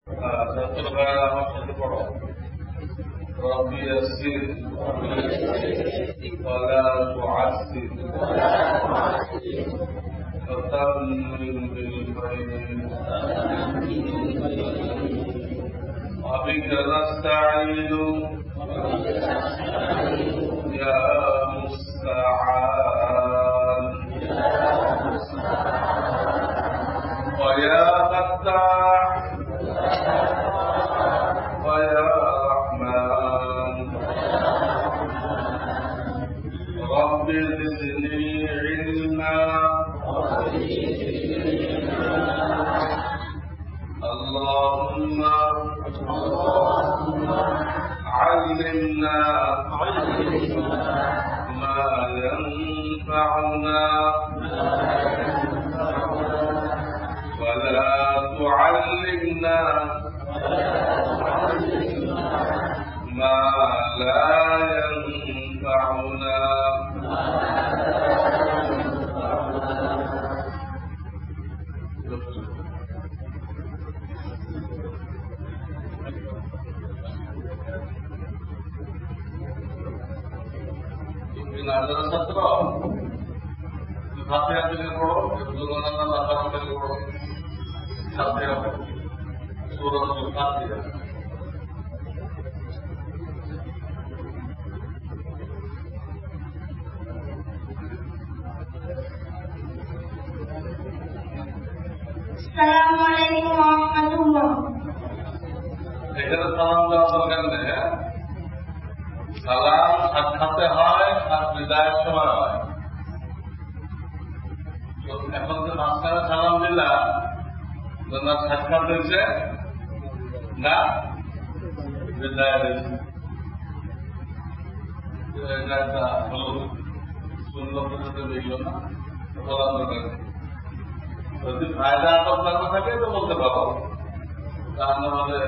আমার সাথে পড়ো। ربي يسر ولا تعسر وتمم بالخير وبك نستعين يا مستعان ويا فتاح ويا رحمن رب زدني علما اللهم علمنا ما ينفعنا ولا تعلمنا ما لا ينفعنا ছাত্র হাতে হাতে পড়ো, মাথা মাথা পড়ো, সাথে হবে সুরত ফাতিহা। আসসালামু আলাইকুম ওয়া রাহমাতুল্লাহ। এখানে সালাম দেওয়ার দরকার নেই। সালাম সাক্ষাতে হয় আর বিদায়ের সময় হয়। এখন যে মাঝখানে সালাম দিলাম সাক্ষাৎ হয়েছে না বিদায় হয়েছে, সুন্দর দেখল না বলার দরকার নেই। যদি ফায়দা আপনার থাকে তো বলতে পারো, তার নাহলে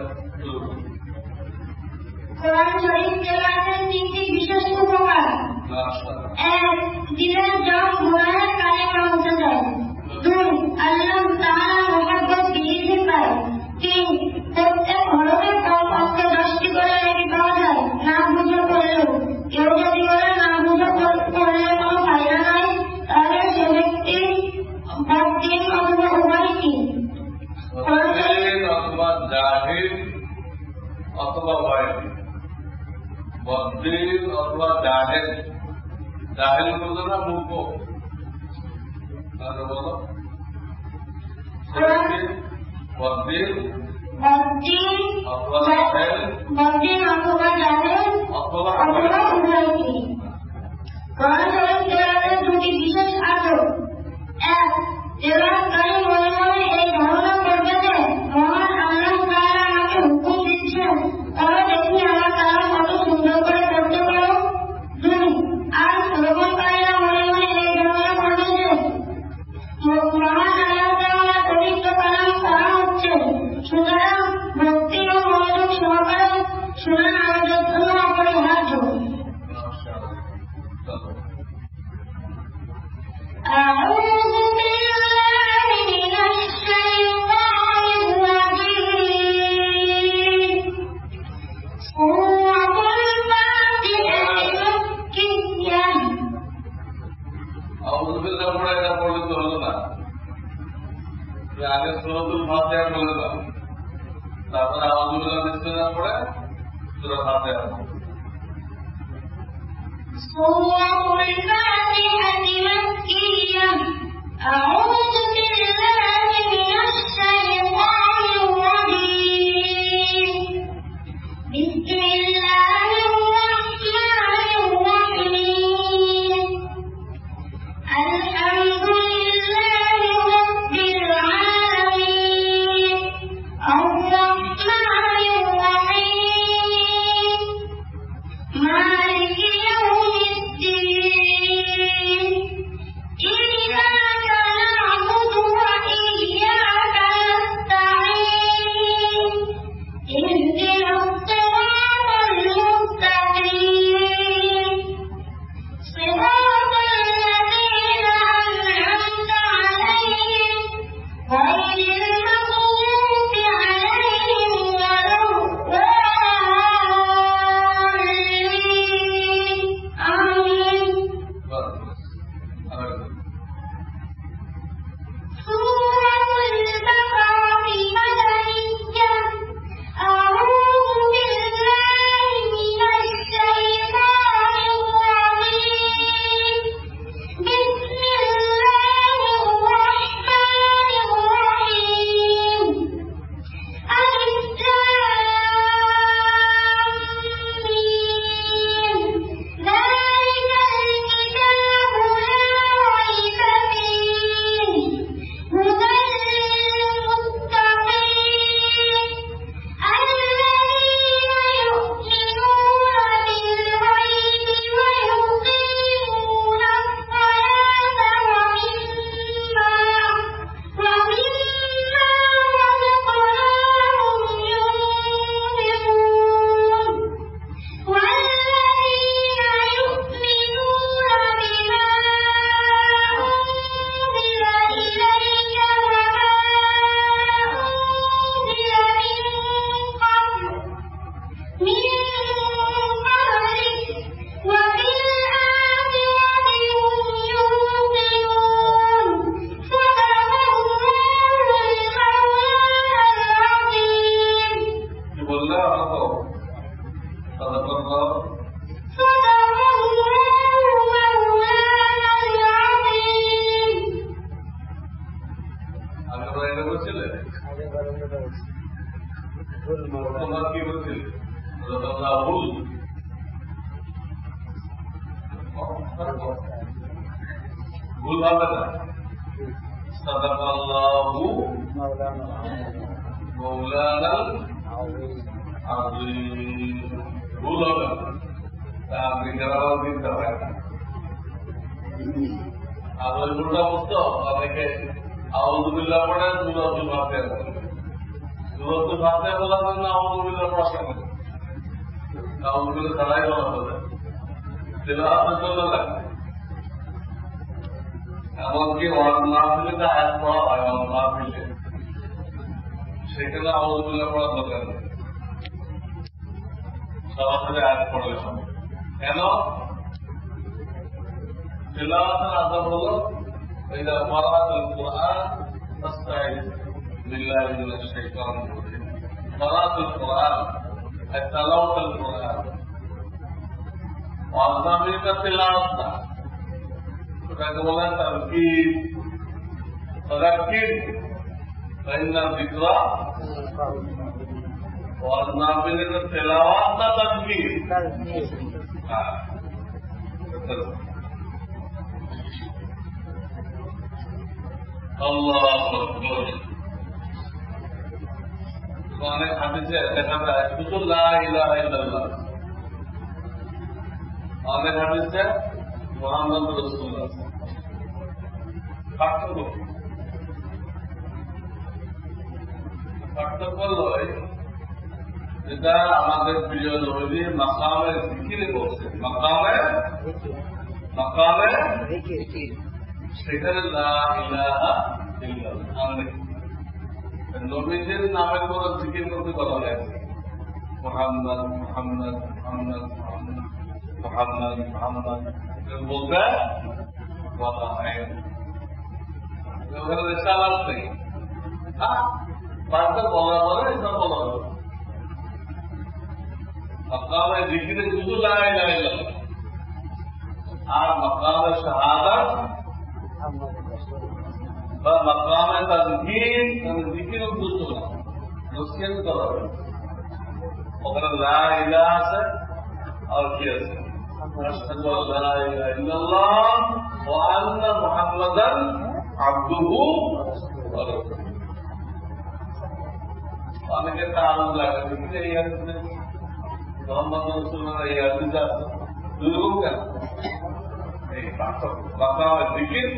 কোরআন শরীফ তেলাওয়াতের তিনটি বিশেষ উপকার। 1. দিলের জং গুনাহের কালিমা মুছে যায়। 2. আল্লাহ তাআলা মহব্বত বৃদ্ধি পায়। 3. প্রত্যেক হরফে কমপক্ষে 10টি করে নেকি পাওয়া যায় না বুঝে পড়লেও। কেউ যদি বলে না বুঝে পড়লে কোনো ফায়দা নাই, তাহলে সে ব্যক্তি বদ্দিন অথবা উভয় কি অথবা জাহিল অথবা ওয়াইদি, বদ্দিন অথবা জাহেল। জাহেল বলতো না মূর্খ, তাহলে বলো বদ্দিন অথবা জাহেল অথবা উভয় কি। কোরআন শরীফ তেলাওয়াতের দুটি বিশেষ আদব। 1. তেলাওয়াতকারী মনে মনে এই ধারণা করবে যে মহান আল্লাহ তাআলা আমাকে হুকুম দিচ্ছেন, তবে দেখি আমার কালাম কত সুন্দর করে পড়তে পারো। 2. আর শ্রবণকারীরা মনে মনে এই ধারণা করবে যে মহান আল্লাহ তাআলার পবিত্র কালাম পড়া হচ্ছে, সুতরাং ভক্তি ও মনোযোগ সহকারে শোনা আমাদের জন্য অপরিহার্য। أعوذ بالله من الشيطان الرجيم. سورة الفاتحة مكية. আউযু বিল্লাহি পড়ে এটা পড়লে তো হলো না, আগে সূরাতুল ফাতিহা বলে দাও, তারপরে আউযু বিল্লাহি বিসমিল্লাহ পড়ে সূরা ফাতিহা। سورة الفاتحة مكية. أعوذ بالله من الشيطان الرجيم. بسم الله الرحمن الرحيم. الحمد لله رب العالمين. الرحمن الرحيم. مالك يوم الدين. إياك نعبد তোমার কি বলছিল ভুল ভুল হবে না সাদাকাল্লাহু মাওলানাল আযীম ভুল হবে না তা আপনি কেরাও দিতে হবে আর ওই ভুলটা বুঝতো অনেকে আউযুবিল্লাহ পড়ে সূরাতুল ফাতিহা সূরাতুল ফাতিহা বলার জন্য আউযুবিল্লাহ পড়া কেন আউযুবিল্লাহ ছাড়াই বলা হবে তেলাওয়াত চলে লাগে এমনকি মাহফিলে আয়াত পড়া হয় মাহফিলে সেখানে আউযুবিল্লাহ পড়ার দরকার নেই সরাসরি আয়াত পড়লে সময় কেন তেলাওয়াতের আদব হলো إذا قرأت القرآن فاستعذ بالله من الشيطان الرجيم قرأت القرآن أي تلاوت القرآن وأعظمي كتلاوت فكذا تركيب فذكر فإن الذكرى وأعظمي كتلاوت تذكير الله أكبر অনেক হাদিসে দেখা যায় শুধু লা ইলাহা ইল্লাল্লাহ অনেক হাদিসে মুহাম্মদ রাসূলুল্লাহ পার্থক্য লয় যেটা আমাদের প্রিয় নবী মাকামে জিকিরে বলছে মাকামে সেখানে লা ইলাহা ইল্লাল্লাহ নবীদের নামের কোন জিকির করতে বলা হয়েছে মুহাম্মদ মুহাম্মদ মুহাম্মদ মুহাম্মদ মুহাম্মদ মুহাম্মদ বলতে বলা হয় ওখানে রেসালাত নেই বারবার বলার পরে এসব বলা হলো মাকামে জিকিরে শুধু লা ইলাহা ইল্লাল্লাহ আর মাকামে শাহাদাত বা মাকামে তাযকির জিকির উদ্দেশ্য না নসিহত করা হবে ওখানে লা ইলাহা আছে আর কি আছে আশহাদু আল্লা ইলাহা ইল্লাল্লাহ ওয়া আন্না মুহাম্মাদান আবদুহু ওয়া রাসূলুহু অনেকে তাআল্লুক লাগে কিন্তু এই আছে মুহাম্মদ রাসূলুল্লাহ এই আছে দুরকম কেন এই পার্থক্য মাকামে জিকির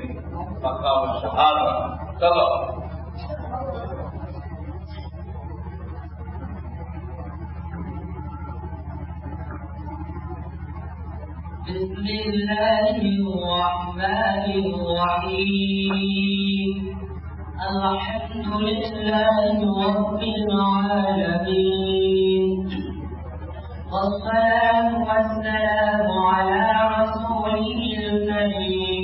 مقام الشهادة چلو بسم الله الرحمن الرحيم الحمد لله رب العالمين والصلاة والسلام على رسوله الكريم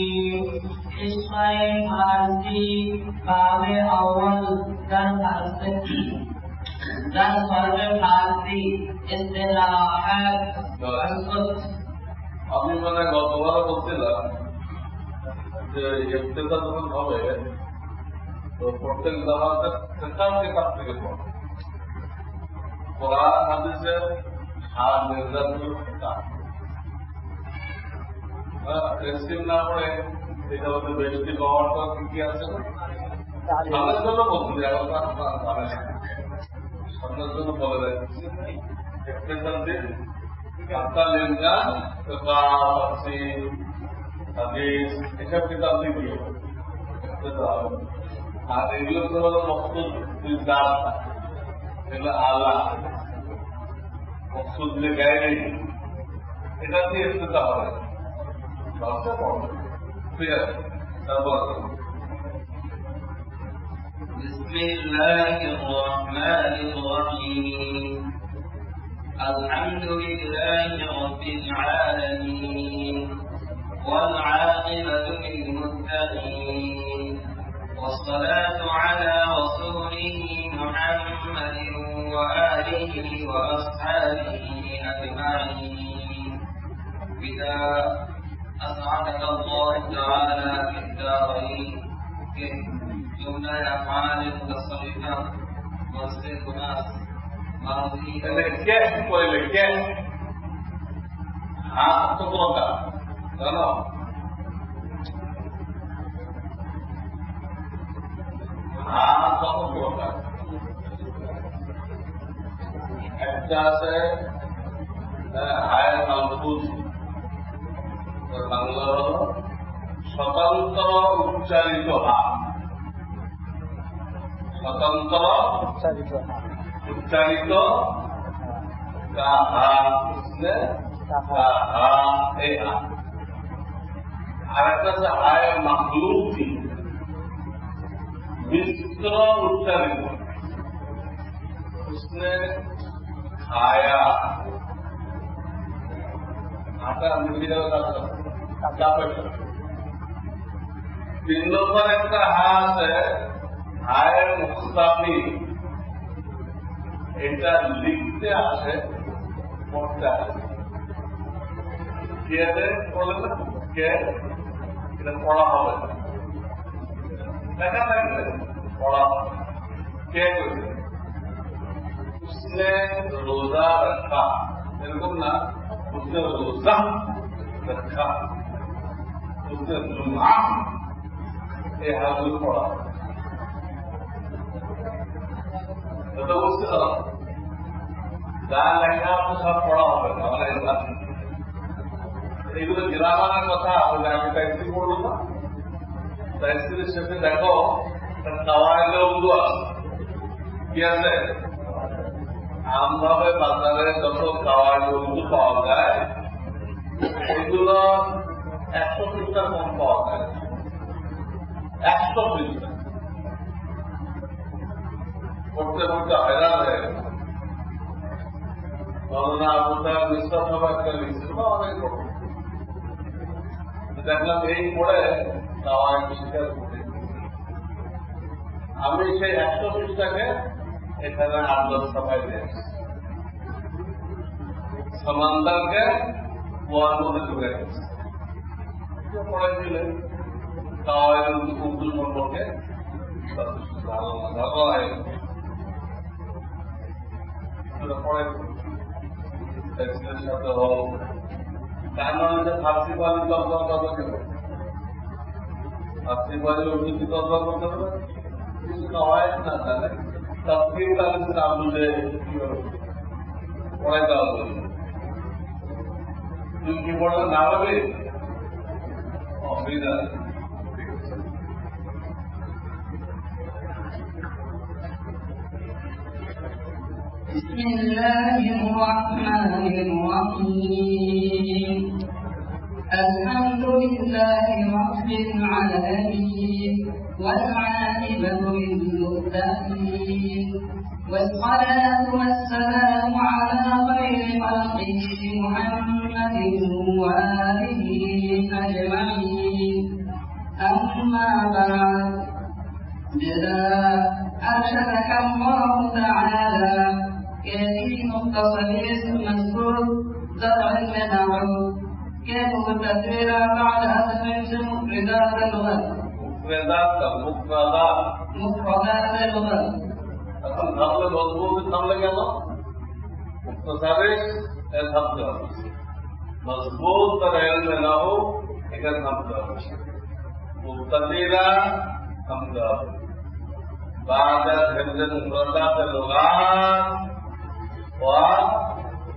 فارسی باب اول در فرق فارسی اصطلاحات আমি মানে গতবার বলছিলাম যে ইফতেতা যখন হবে তো প্রত্যেক জামাতের সেটাও কিতাব থেকে পড়ে কোরআন হাদিসের আর নির্যাতন কিতাব রেসিম না পড়ে এটা হচ্ছে বেশি পাওয়ার তো কি আছে না সামনের জন্য বলছি সামনের জন্য বলে রাখছি আপনার লেনজান হাদিস এসব কিতাব দিয়ে আর এগুলো তো হলো মকসুদ এগুলো আল্লাহ মকসুদ যে গায়ে নেই এটা দিয়ে ইফতেতা হবে بسم الله الرحمن الرحيم الحمد لله رب العالمين والعاقبة للمتقين والصلاة على رسوله محمد وآله وأصحابه أجمعين بذا أسعدك الله تعالى في الدارين جملة أفعال متصرفة وصف ناس ক্যাশ করলে ক্যাশ হাত কত প্রকার জানো? হাত কত প্রকার? একটা আছে হায়ের মাহফুজ, বাংলা হল স্বতন্ত্র উচ্চারিত হাত। স্বতন্ত্র উচ্চারিত আর একটা আছে হায়ের মাহলুকি, মিশ্র উচ্চারিত। उसने खाया आटा मिट्टी का तीन नंबर एक हाथ है हाय मुस्ताफी, এটা লিখতে আসে পড়তে আসে। কে বলে না কে এটা পড়া হবে লেখা থাকবে পড়া হবে। কে করবে? उसने रोजा रखा, एरकम ना उसने रोजा रखा, उसने जुमा ये हाजुर पड़ा तो उसके যা লেখা সব পড়া হবে না। মানে এইগুলো গ্রামারের কথা আমি ট্যাক্সি পড়লো না, ট্যাক্সির সাথে দেখো কাওয়াইদে উর্দু আছে, কি আছে আমভাবে বাজারে যত কাওয়াইদে উর্দু পাওয়া যায় এগুলো 100 পৃষ্ঠার কম পাওয়া যায়। 100 পৃষ্ঠা পড়তে পড়তে হয়রান হয়ে গেল। মৌলানা আবু তাহের বিশ্বাস হবে একটা লিখছিল অনেক পড়ে দেখলাম এই পড়ে কাওয়াইদ শিকার করতে। আমি সেই 100 পৃষ্ঠাকে এখানে 8-10 সবাই দিয়েছি, সমান্তরকে ওয়ার মধ্যে ঢুকে গেছে পড়ে দিলে কাওয়াইদ উর্দু সম্পর্কে ভালো হয় পড়ে সাথে হোক। তার মানে যে ফার্সি পানি তর্জমা করবে কেন? ফার্সি পানি উর্দু তর্জমা করতে হবে কিছু কাওয়াইদ না জানে তফসির তাদের নাম বুঝে পড়াই দেওয়া যাবে। তুমি কি পড়লে না হবে অসুবিধা। بسم الله الرحمن الرحيم الحمد لله رب العالمين والعاقبة للمتقين والصلاة والسلام على خير خلقه محمد وآله أجمعين أما بعد إذا أرشدك الله تعالى كيف مختصر اسم مذكور زرع المنعو كيف التدبير بعد أسفل مفردات اللغة مفردات اللغة এখন থামলে মজবুত থামলে কেন? মুক্তসারে থামতে হবে, মজবুত তার এলমে না হোক এখানে থামতে হবে, মুক্তাদিরা থামতে হবে। بعد حفظ المفردات اللغات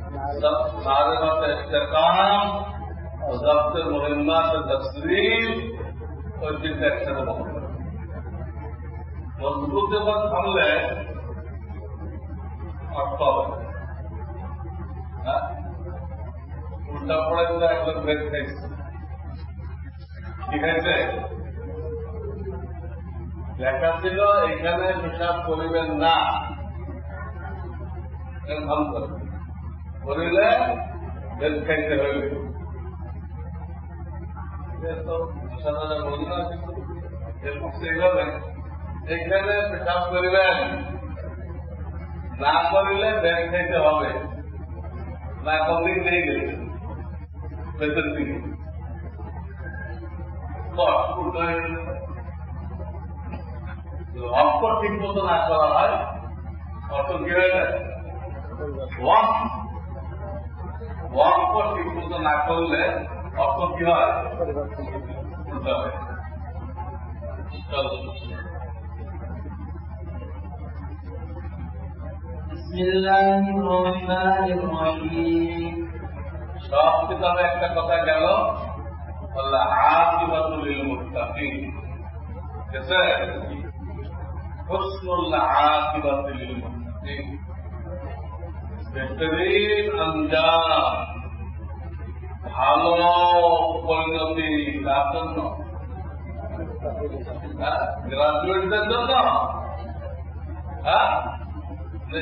ومعرفة الاحتقام وضبط المهمات التصريف وجد أكثر مهمة मजबूत जब थामले अर्थ उल्टा पड़े একবার ব্রেক খাইছে, ঠিক আছে? লেখা ছিল এখানে পেশাব করিবেন না, করিলে বেদ খাইতে হইবে। এখানে পেশাব করিবেন না, করিলে বেদ খাইতে হবে না। কদিন নিয়ে গেছে বেতন দিকে অক্ষর ঠিক মতো না করা হয় অত কি হয়ে যায় ওয়াক্ফ ঠিক মতো না করলে অর্থ কি হয়? উল্টা হয়। চলো সব কিতাবে একটা কথা গেল, বললে আকিবাতুল লিল মুত্তাকিন। ঠিক আছে? হুসনুল আকিবাতুল লিল মুত্তাকিন, বেহতরিন আঞ্জাম, ভালো পরিণতি তার জন্য, গ্রাজুয়েটদের জন্য,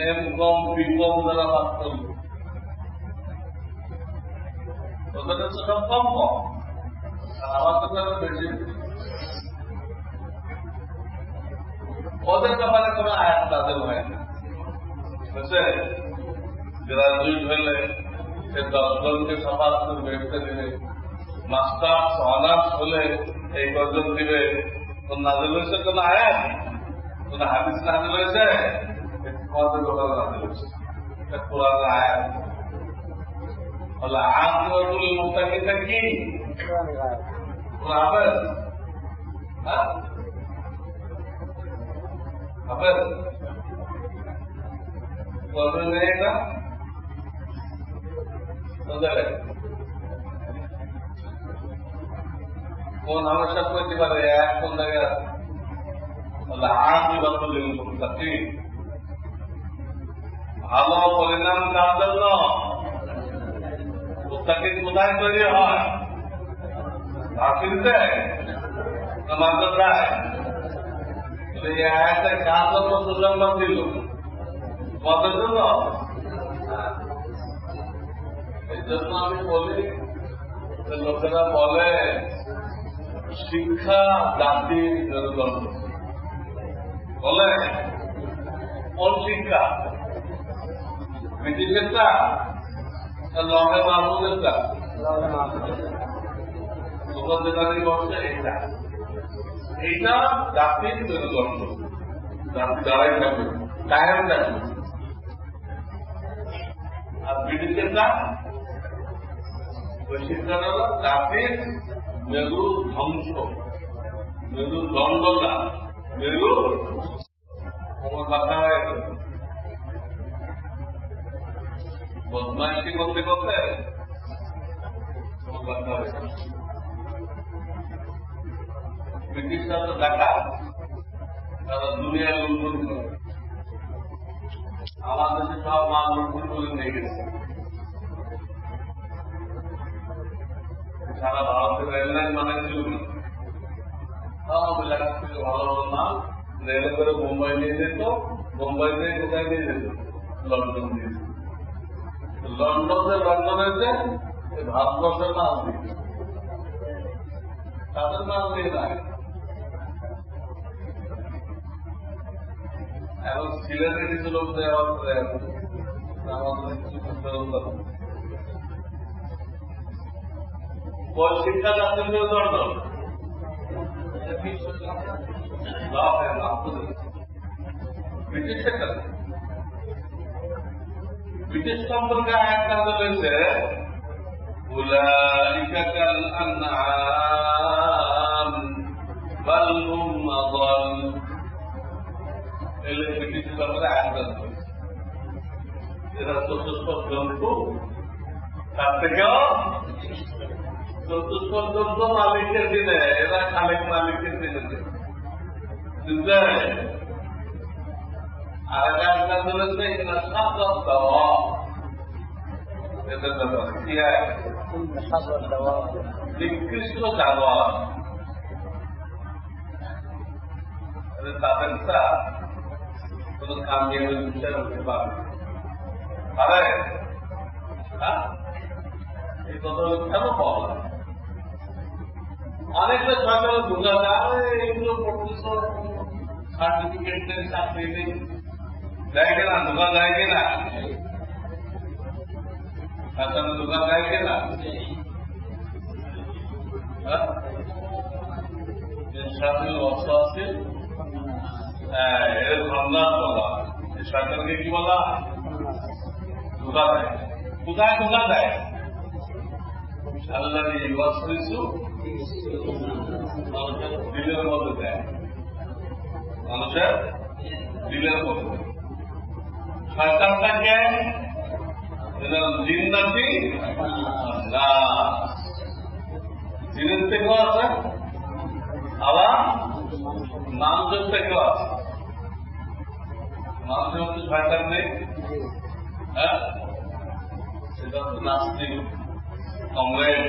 এম.কম বি.কম যারা পাস করবে ওদের কাছে সব কম কম, আর আমার কাছে বেশি। ওদের ব্যাপারে কোনো আয়াত তাদের হয় না। বুঝছে? গ্রাজুয়েট হলে সে 10 জনকে সমাজ বেরোতে দিবে, মাস্টার্স অনার্স হলে এই কজন দিবে। কোন নাজিল হয়েছে? কোন আয়াত, কোন হাদিস নাজিল হয়েছে? আমাদের ব্যাপারে নাজিল হয়েছে কোরআন আয়াত। বলে আকিবাতুল লিল মুত্তাকিনটা কি? হাফেজ, হাফেজ বলবে নেই না কোন হামেশা করতে পারে এক কোন জায়গায়? বলে আকিবাতুল লিল মুত্তাকিন, ভালো পরিণাম কার জন্য? মুত্তাকিন কোথায় তৈরি হয়? হাফিজে না মাদ্রাসায়? এই আয়াতে কার জন্য সুসংবাদ দিল? তোমাদের জন্য। এই জন্য আমি বলি, লোকেরা বলে শিক্ষা জাতির মেরুদণ্ড। বলে কোন শিক্ষা? ব্রিটিশেরটা, লহে মাহমুদেরটা, তোমরা যেখানে বসছে এইটা, এইটা জাতির মেরুদণ্ড। জাতি দাঁড়াই থাকবে, কায়েম থাকবে। আর ব্রিটিশেরটা, ওই শিক্ষাটা হল জাতির মেরু ধ্বংস, মেরু দণ্ডটা, মেরু আমার কথা হয়ে গেল। বদমাইশি করতে করতে ব্রিটিশরা তো ডাকাত, তারা দুনিয়া লুণ্ঠন করে। আমার দেশে সব মাল লুণ্ঠন করে নিয়ে গেছে। সারা ভারতের রেললাইন বানাইছিল না, সব এলাকা থেকে ভালো ভালো মাল রেলে করে মুম্বাই নিয়ে যেত, মুম্বাই থেকে কোথায় নিয়ে যেত? লন্ডন নিয়ে যেত। লন্ডনে ভারতবর্ষের মাল দিয়ে তাদের মাল দিয়ে নাই। এখন সিলেটে কিছু লোক আমাদের শিক্ষা জাতির মেরুদণ্ড। ব্রিটিশ সেক্টর, ব্রিটিশ সম্পর্কে আয়াতটা রয়েছে উলাইকা কাল আনআম বাল হুম আযাল। এলে ব্রিটিশ ব্যাপারে আয়াতটা রয়েছে, এরা চতুষ্পদ জন্তু, তার থেকেও চতুষ্পদ জন্তু মালিকের দিনে, এরা খালেক মালিকের দিনে। আর আয়াতটা রয়েছে এরা সাত দেওয়া, এদের ব্যাপারে কি নিকৃষ্ট জানোয়ার, তাদেরটা কোন কামিয়াবি বিচার হতে পারে। এই কথা কেন বলা? অনেকটা সরকারের ঢুকা যায়, এগুলো পড়তেছ সার্টিফিকেট নেই, চাকরি নেই, যায় কিনা? ঢুকা যায় কিনা? শাসনে ঢুকা যায় কিনা? অর্থ আছে, এর সন্ধান বলা। সরকারকে কি বলা? ধোকা দেয়। কোথায় ধোকা দেয়? আল্লাহ ওয়াসওয়াসু মানুষের দিলের মধ্যে দেয়, মানুষের দিলের মধ্যে। শয়তানটাকে জিন্নাতি না, জিনের থেকেও আছে, আবার মানুষের থেকেও আছে। মানুষের মধ্যে শয়তান নেই, হ্যাঁ, সেটা হচ্ছে নাস্তিক, কংগ্রেস,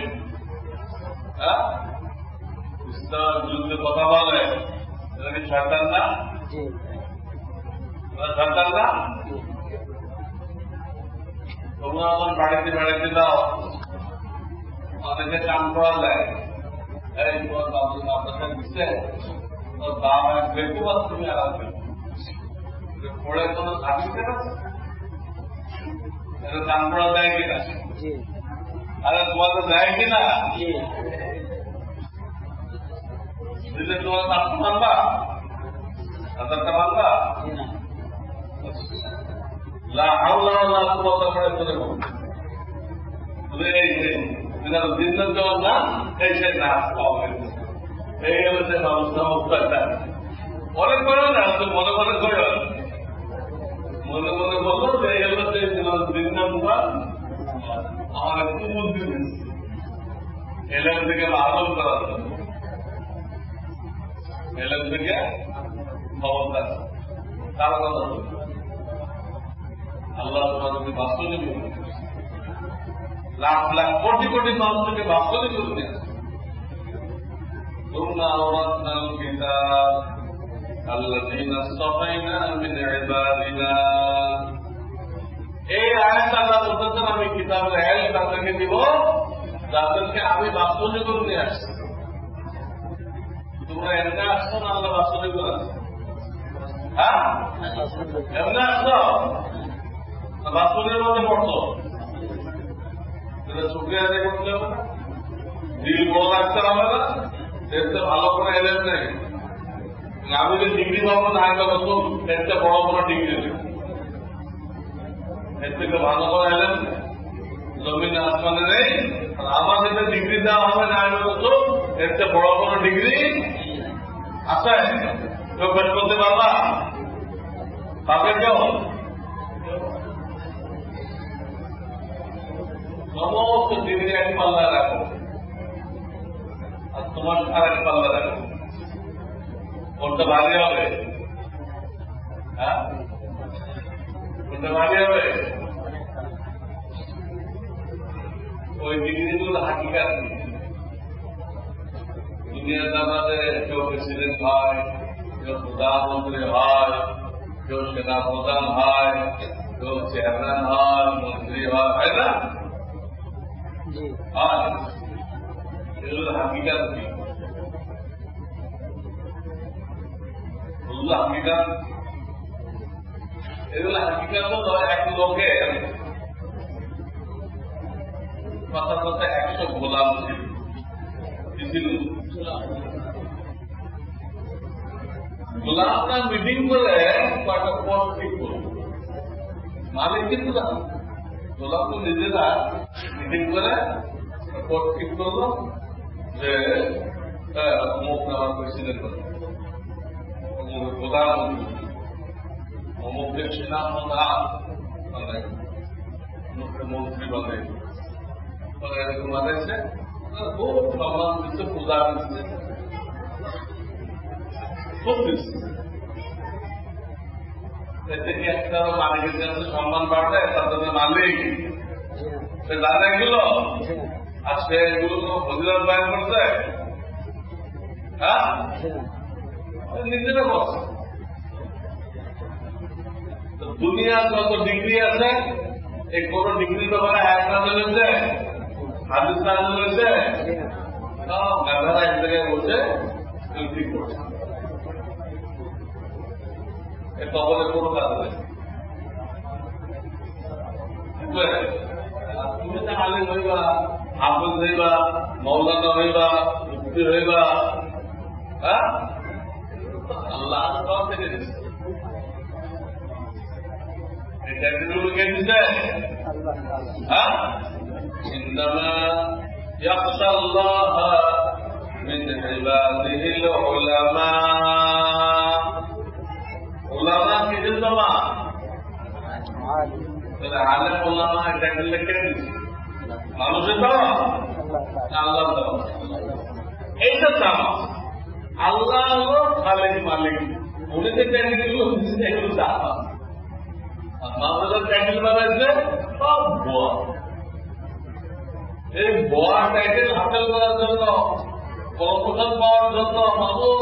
হ্যাঁ, ইসলামের বিরুদ্ধে কথা বলে, এটা কি শয়তান না? শয়তান না? তোমরা এখন বাড়িতে বেড়াতে দাও, অনেকে কাম করা যায়, এই তোমার বাবু আপনার দিচ্ছে, ওর দাম এক দেখতে পাচ্ছ তুমি আর আসবে পড়ে কোনো সার্টিফিকেট আছে? এটা কাম করা যায় কিনা? আরে তোমাকে দেয় কিনা? দিলে তোমার কাজ মানবা, আধারটা মানবা? দিনের জবাব না, এই সে নাচ পাওয়া গেছে, এই হলো সে ব্যবস্থা উত্তরটা। অনেক করে না, মনে মনে করে মনে মনে বললো যে এই হলো সেই দিন নাম্বার আমার একটু বুদ্ধি দিচ্ছে, এলেন থেকে আদম করা যাবে, এলেন থেকে ক্ষমতা তারা কথা বলবে। আল্লাহ তোমাকে বাস্তবিক লাখ লাখ কোটি কোটি মানুষকে বাস্তবিক করে দিয়েছে। তোমরা ওরাতনাল কিতাব আল্লাযীনা ইসতাফাইনা মিন ইবাদিনা, এই আয়াত আল্লাহ বলতেছেন আমি কিতাবের ইলম তাদেরকে দিব যাদেরকে আমি বাস্তবিক করে নিয়ে আসছি। তোমরা এমনি আসছো না আল্লাহ বাস্তবিক করে আসছো? হ্যাঁ, এমনি আসছো বাস্তবের মধ্যে পড়তো, শুক্রিয়া আদায় করতে হবে না, দিল বড় রাখতে হবে না, দেখতে ভালো করে এলেন নেই। আমি যে ডিগ্রি পাবো না আগে বলতো এর থেকে বড় বড় ডিগ্রি নেই, এর থেকে ভালো করে এলেন জমিন আসমানে নেই। আমার যেটা ডিগ্রি দেওয়া হবে না আগে বলতো এর থেকে বড় বড় ডিগ্রি আছে, কেউ বের করতে পারবা? পাবে কেউ? সমস্ত ডিগ্রি এক পাল্লা রাখো আর তোমার আর এক পাল্লা রাখো, কোনটা ভারী হবে? হ্যাঁ, কোনটা ভারী হবে? ওই ডিগ্রিগুলো হাকিকাত নেই। দুনিয়ার দাদাতে কেউ প্রেসিডেন্ট হয়, কেউ প্রধানমন্ত্রী হয়, কেউ সেনা প্রধান হয়, কেউ চেয়ারম্যান হয়, মন্ত্রী হয়, হয় না? এগুলো হাকিকাত কি? এগুলো হাকিকাত, এগুলো হাকিকাত হলো এক লোকে কথা কথা 100 গোলাম ছিল। গোলামরা মিটিং করে কয়েকটা পোস্ট ঠিক করল, মালিক কিন্তু না, গোলাম তো নিজেরা মিটিং করে পোস্ট ঠিক করলো যে অমুক আমার প্রেসিডেন্ট হবে, অমুক প্রধানমন্ত্রী, অমুককে সেনা প্রধান মানে মন্ত্রী বানাই এরকম বানাইছে, খুব সম্মান দিচ্ছে, পূজা দিচ্ছে, খুব দিচ্ছে। এতে কি একটা মালিকের কাছে সম্মান বাড়বে? তাদের মালিক সে জানে এগুলো, আর সে এগুলো কোনো ফজিলত বয়ান করছে? হ্যাঁ, নিজেরা বলছে। দুনিয়ার যত ডিগ্রি আছে এই কোন ডিগ্রি ব্যাপারে এক নাজল হয়েছে, হাদিস নাজল হয়েছে, সব গাধারা এক জায়গায় বসে ঠিক করছে। এর কবলে কোনো কাজ নেই। তুমি তো আলেম হইবা, হাফেজ হইবা, মৌলানা হইবা, মুফতি হইবা, হ্যাঁ, আল্লাহ সব থেকে দিচ্ছে। এই চাকরিগুলো কে দিচ্ছে? إنما يخشى الله من عباده العلماء. علماء كده طبعا. العالم علماء يتكلم كده. মানুষের দেওয়া আল্লাহ দেওয়া এইটা চাওয়া। আল্লাহ হলো খালেক মালিক, উনি যে ট্যাঙ্কিল এগুলো চাওয়া। মানুষের ট্যাঙ্কিল বানাইছে সব বোয়া। এই বোয়া টাইটেল হাসিল করার জন্য, প্রমোশন পাওয়ার জন্য মানুষ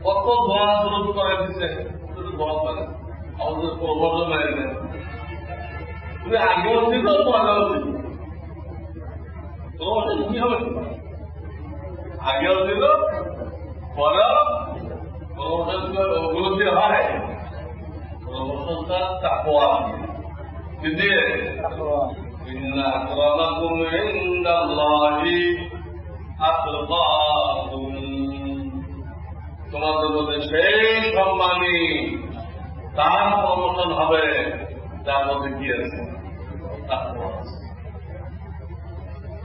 কত দোয়া শুরু করে দিচ্ছে, শুধু দোয়া করে আমাদের প্রমোশন হয়েছে। আগেও ছিল পরেও ছিল, কি হবে? আগেও ছিল পরেও ওগুলো দিয়ে হয়। প্রমোশনটা তাকওয়া দিয়ে ইন্না আকরামাকুম ইনদাল্লাহি আতকাকুম, তোমাদের মধ্যে সেই সম্মানী তার প্রমোশন হবে যার মধ্যে কি আছে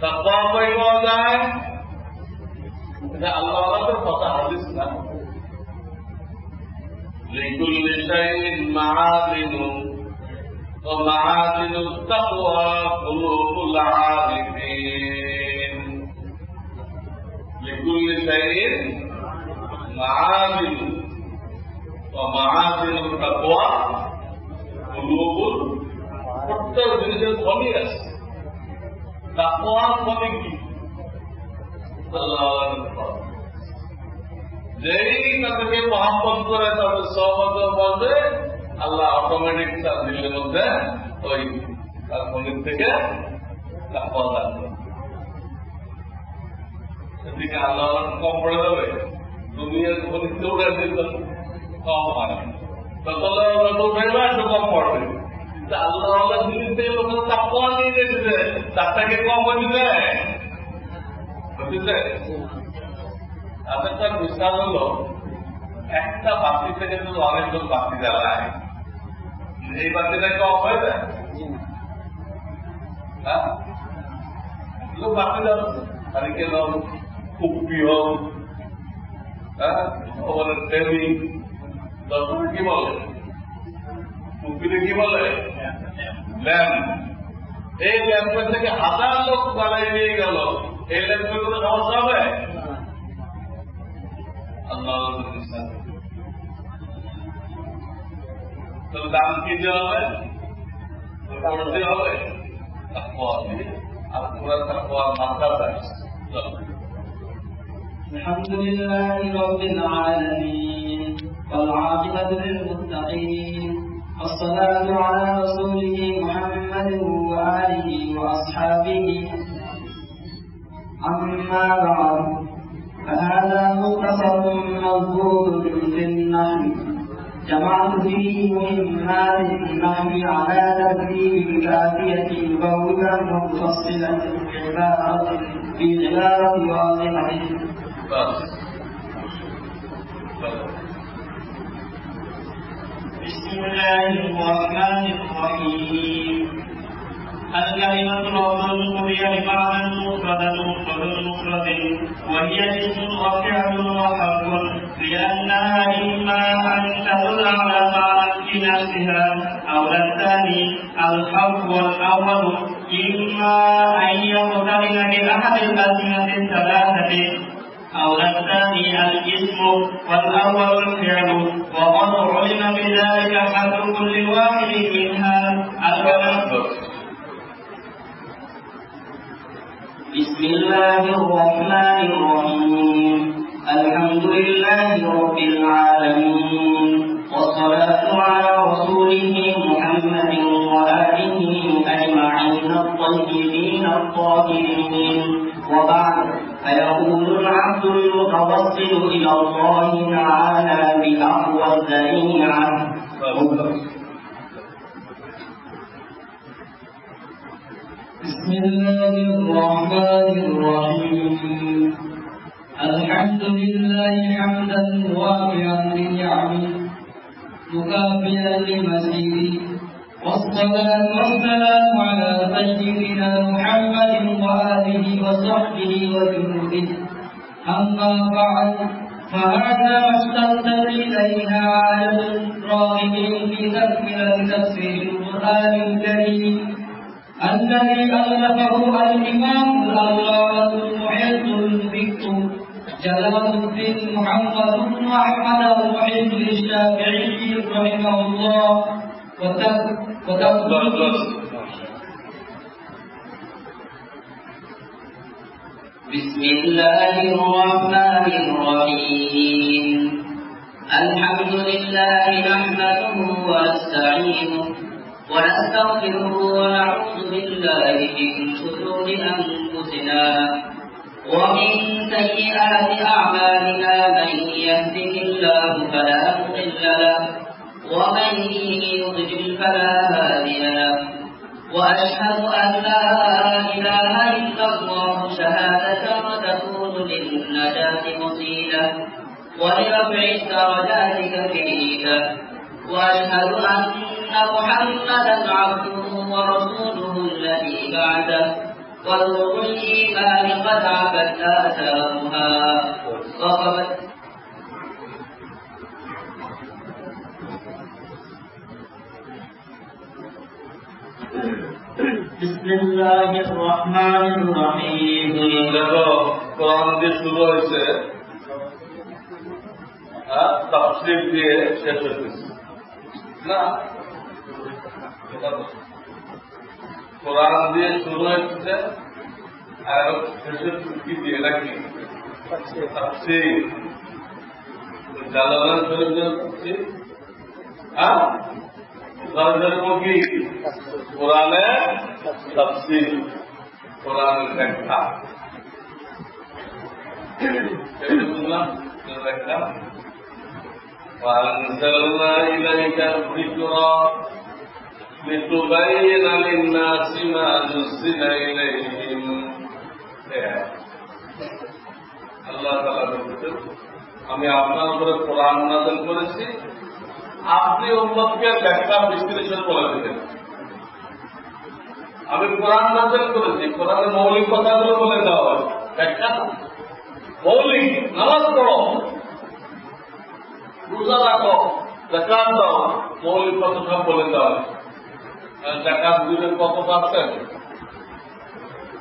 তাকওয়া পাওয়া যায়। এটা আল্লাহর কথা, হাদিস না। লিকুল্লি শাইইন মাআদিনু ওয়া মাআদিনুত তাকওয়া কুলুবুল আরিফিন। লিকুল্লি শাইইন মাআদিনু ওয়া মাআদিনুত তাকওয়া কুলুবুল, প্রত্যেক জিনিসের ফলই আছে। তাকওয়ার ফলে কি? আল্লাহর ভয়। যেই তাদেরকে মহব্বত করে, তাদের সহবত বলবে, আল্লাহ অটোমেটিক তার দিলের মধ্যে ওই তার মনের থেকে তাকওয়া আসবে। সেদিকে আল্লাহ কম পড়ে যাবে, দুনিয়ার গণিত উঠে দিত কম হয়, তত ভেবে একটু কম পড়বে। আল্লাহ জিনিস থেকে লোক তাকওয়া নিয়ে যেতে তারটাকে কম হয়ে যায়। তাদের বিশ্বাস হলো একটা বাতি থেকে যদি অনেকজন বাতি জ্বালায়, এই বাতিটা কম হয়ে যায়। হ্যাঁ, বাতি জ্বালাচ্ছে তারিখে হোক, কুপি হোক, হ্যাঁ, টেবি দর্শন কি বলে, কুপিতে কি বলে ল্যাম্প। এই ল্যাম্পের থেকে হাজার লোক জ্বালাই নিয়ে গেল, এই ল্যাম্পের কোনো সমস্যা হবে? আল্লাহ দাম কি দিয়ে হবে? করতে হবে আর পুরা তাকওয়ার মাত্রা দেয়। الحمد لله رب العالمين والعاقبة للمتقين والصلاة على رسوله محمد وآله وأصحابه. أما بعد، فهذا مختصر موجود في النحو، جمعت فيه مهمات النحو على ترتيب الكافية مبوبا مفصلا في عبارة واضحة. بسم الله الرحمن الرحيم. الكلمة الأول قضي بمعنى مفرد مفرد، وهي اسم وفعل وحرف، لأنها إما أن تدل على معنى في نفسها، أو الثاني الحرف الأول إما أن يقترن بأحد الأزمنة الثلاثة، أو الثاني الاسم والأول الفعل، وقد علم بذلك حد كل واحد منها. بسم الله الرحمن الرحيم. الحمد لله رب العالمين، والصلاة على رسوله محمد وآله أجمعين الطيبين الطاهرين. وبعد، فيقول العبد المتوسل إلى الله تعالى بأقوى الذريعة. بسم الله الرحمن الرحيم. الحمد لله حمدا وافيا لنعمه مكافيا لمزيده، والصلاة والسلام على سيدنا محمد وآله وصحبه وجنوده. أما بعد، فهذا ما اشتقت إلينا عالم الراغبين في تكملة تفسير القرآن الكريم الذي ألفه الإمام الألامة المحب الدكتور جلال الدين محمد بن أحمد المحب الشافعي رحمه الله. بسم الله الرحمن الرحيم. الحمد لله نحمده ونستعينه ونستغفره ونعوذ بالله من شرور أنفسنا ومن سيئات أعمالنا. من يهده الله فلا مضل له ومن يضلل فلا هادي له. وأشهد أن لا إله إلا الله شهادة وتكون للنجاة وسيلة ولرفع الدرجات كفيلة. وأشهد أن محمدا عبده ورسوله الذي بعده وطرق الإيمان قد عبت آثارها وقبت. بسم الله الرحمن الرحيم. দেখো কোরআন দিয়ে শুরু হয়েছে, তাফসীর দিয়ে শেষ হয়েছে না? কোরআন দিয়ে শুরু হয়েছে আর শেষের কি দিয়ে নাকি তাফসীর। জালালাইন শরীফের তাফসীর, কি কোরআনের তাফসীর, কোরআনের ব্যাখ্যা। বুঝলাম ব্যাখ্যা। وأنزلنا إليك الذكر لتبين للناس ما نزل إليهم. আল্লাহ তাআলা বলেছেন, আমি আপনার উপরে কোরআন নাযিল করেছি, আপনি উম্মতকে ব্যাখ্যা বিশ্লেষণ করে দিতেন। আমি কোরআন নাযিল করেছি, কোরআনের মৌলিক কথাগুলো বলে দেওয়া হয়, ব্যাখ্যা মৌলিক। নামাজ পড়ো, রোজা রাখো, যাকাত দাও, মৌলিক কথা সব বলে দেওয়া হয়। যাকাত দিবেন কত পার্সেন্ট?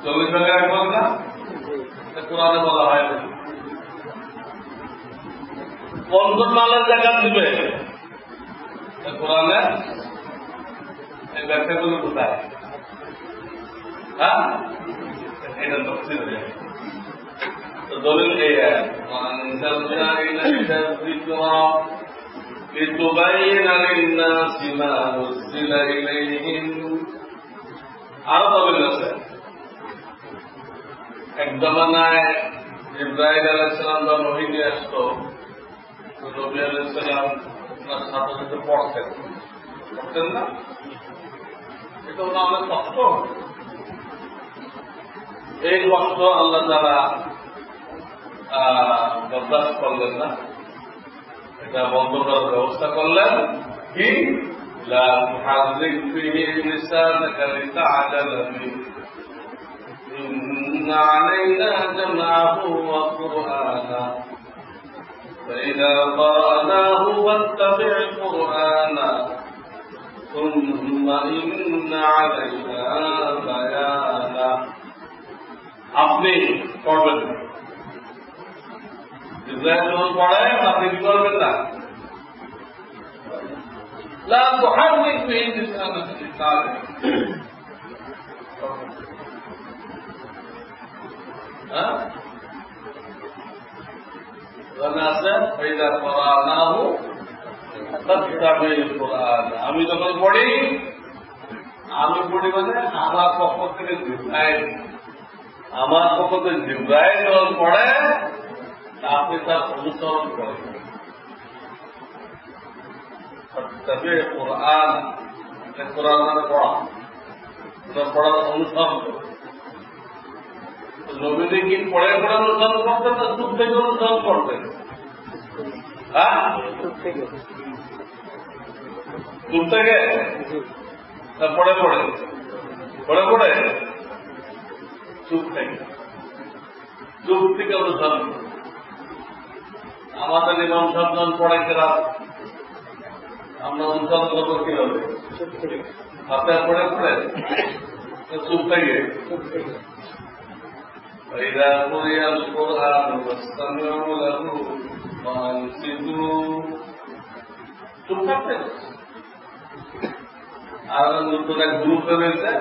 40 রাখবেন না, কোরআনে বলা হয়। কোন মালের যাকাত দিবে কোরআনে? এই ব্যাখ্যাগুলো কোথায়? এটা তফসীর হয়ে তো দলিল এই وأنزلنا إليك الذكر لتبين للناس ما نزل إليهم. আরো দলিল আছে। এক জমানায় ইব্রাহিম আলাইহিস সালাম যখন ওহী নিয়ে আসতো, নবী আলাইহিস সালাম তার সাথে সাথে পড়তেন না? এটা ওরা অনেক কষ্ট। এই কষ্ট আল্লাহ তাআলা বরদাস্ত করলেন না, এটা বন্ধ করার ব্যবস্থা করলেন। কি লা তুহাররিক বিহি লিসানাকা লিতা'জালা বিহি ইন্না আলাইনা জামআহু ওয়া কুরআনা فإذا قرأناه فاتبع قرآنا ثم إن علينا بيانا. আপনি পড়বেন, ইব্রাহিম যখন পড়েন আপনি কি করবেন না? লা তুহাররিক বিহি লিসানাকা লিতা'জালা আমি যখন পড়ি, আমি পড়ি মানে আমার পক্ষ থেকে জিব্রাইল, আমার পক্ষ থেকে জিব্রাইল যখন পড়ে আপনি তার অনুসরণ করেন। কোরআন কোরআন মানে পড়া, পড়ার অনুসরণ করে। নবীজি কি পড়ে পড়ে অনুসরণ করতেন না চুপ থেকে অনুসরণ করতেন? চুপ থেকে না পড়ে পড়ে পড়ে পড়ে চুপ থেকে চুপ থেকে অনুসরণ। আমাদের ইমাম সাবধান পড়ে কেরাত, আমরা অনুসরণ করবো কিভাবে? হাতে পড়ে পড়ে চুপ থেকে فإذا قرئ القرآن فاستمعوا له وأنصتوا চুপ থাকতে। আর নতুন এক গ্রুপ রয়েছে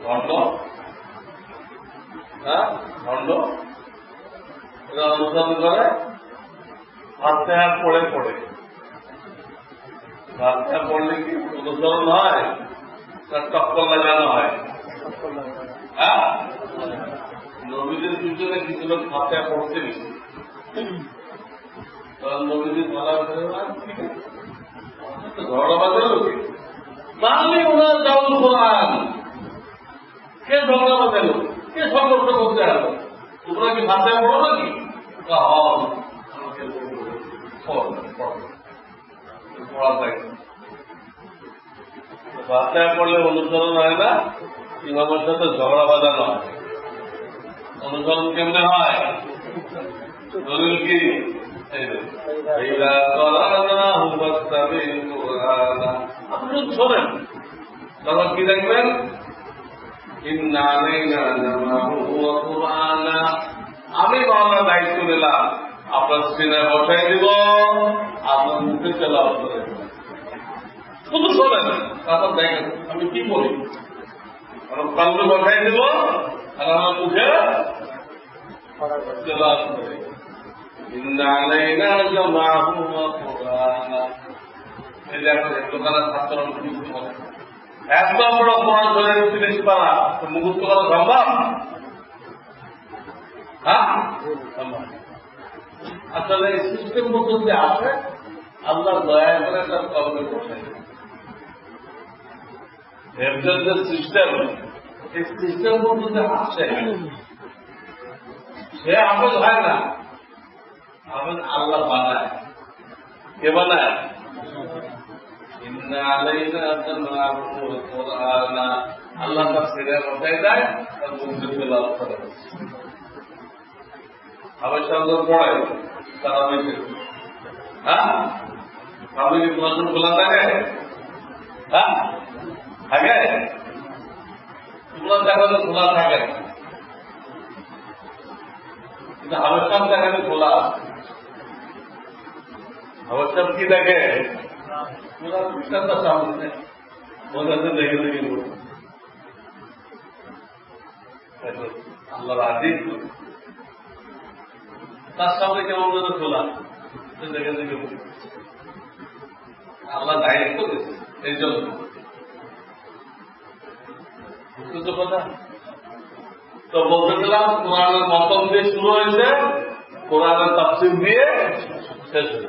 ভণ্ড, ভণ্ড, এরা অনুসরণ করে হাতে হাত পড়ে পড়ে। হাতে পড়লে কি অনুসরণ হয়, তার টক্কর লাগানো হয়। হ্যাঁ, নবীদের পিছনে কিছু লোক হাতে পড়তে গেছে, কারণ নবীদের বলা ঝগড়া বাজার লোকে তাহলে ওনার যাওয়ার কোরআন কে ঝগড়া বাজার, কে সংঘর্ষ করতে আসলো? তোমরা কি হাতে পড়ো নাকি? পড়া থাকে বাচ্চায় পড়লে অনুসরণ হয় না, ইমামের সাথে ঝগড়া বাঁধানো হয়। অনুসরণ কেমনে হয়? দলিল কি? আপনি শোনেন, তখন কি দেখবেন? আমি বাংলা দায়িত্ব নিলাম, আপনার সিনায় বসাই দিব, আপনার মুখে তেলাওয়াত করে শুধু শোনেন, তারপর দেখেন আমি কি বলি। আমার কালকে বসাই দিব আর আমার মুখে তেলাওয়াত করে। এত বড় কোরআন ধরে তিরিশ পারা মুখস্থ করা সম্ভব? হ্যাঁ, আসলে এই সিস্টেম মধ্যে আছে, আল্লাহ দয়া করে তার কবরে বসে হেফজের যে সিস্টেম, এই সিস্টেম মধ্যে আসে, সে আবেদ হয় না, আবেদ আল্লাহ বানায়। কে বানায়? আল্লাহ তার ছেড়ে বসাই দেয়, তার মুখে তেলাওয়াত করে। আবার সন্দেহ পড়ে তারা বেঁচে। হ্যাঁ, আমি কি তোমার খোলা থাকে? হ্যাঁ, থাকে? তোমরা দেখা তো খোলা থাকে, কিন্তু আবেশাম দেখাতে খোলা। আবেশাম কি দেখে? পুরা বিশ্বাসটা সামনে বোঝাতে দেখে দেখে আল্লাহ রাজি, তার সামনে কেমন যেন খোলা দেখে দেখে আল্লাহ দায়িত্ব দিয়েছে। এই জন্য বুঝতে কথা তো বলতেছিলাম, কোরআনের মতন দিয়ে শুরু হয়েছে, কোরআনের তাফসীর দিয়ে শেষ হয়েছে।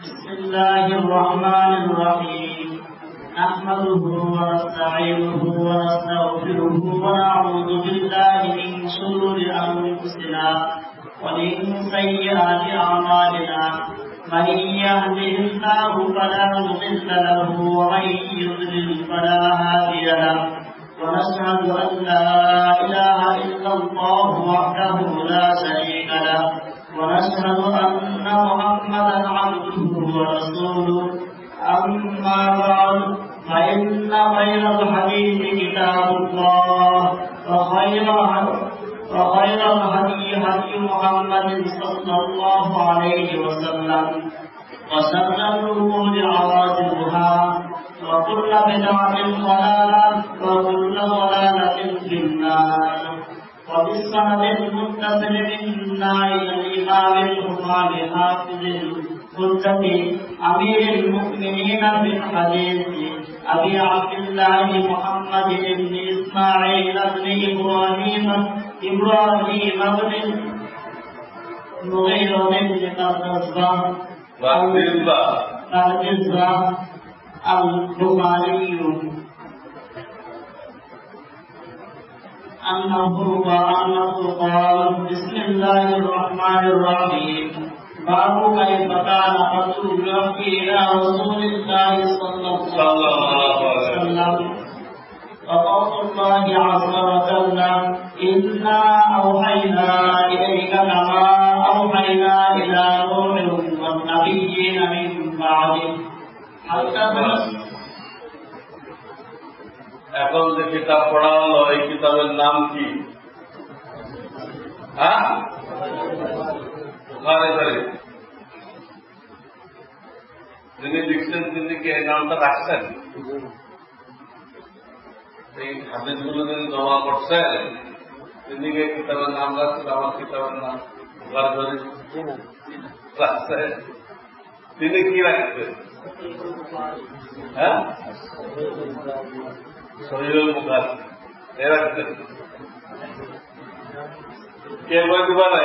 بسم الله الرحمن الرحيم نحمده ونستعينه ونستغفره ونعوذ بالله من شرور أنفسنا ومن سيئات أعمالنا من يهده الله فلا مضل له ومن يضلل فلا هادي له ونشهد أن لا إله إلا الله وحده لا شريك له ونشهد أن محمدا عبده ورسوله أما بعد فإن خير الحديث كتاب الله وخير الهدي هدي محمد صلى الله عليه وسلم وشر الأمور عوازمها وكل بدعة ضلالة وكل ضلالة في النار. وبالسند المتصل منا إلى الإمام الحافظ حافظ الحجة أمير المؤمنين في الحديث أبي عبد الله محمد بن إسماعيل بن إبراهيم بن المغيرة بن قردزبة البخاري أنه قال بسم الله الرحمن الرحيم باب كيف كان رسول ربي إلى رسول الله صلى الله عليه وسلم وقول الله عز وجل إنا أوحينا إليك كما أوحينا إلى نوح والنبيين من بعده حدثنا এখন যে কিতাব পড়া হলো এই কিতাবের নাম কি? হ্যাঁ, বুখারী শরীফ। যিনি লিখছেন তিনি কি এই নামটা রাখছেন? এই হাদিসগুলো যিনি জমা করছেন তিনি কি কিতাবের নাম রাখছেন? আমার কিতাবের নাম বুখারী শরীফ রাখছেন। তিনি কি রাখছেন? হ্যাঁ, সহিহুল বুখারী এ রাখছেন। কে বলতে পারে?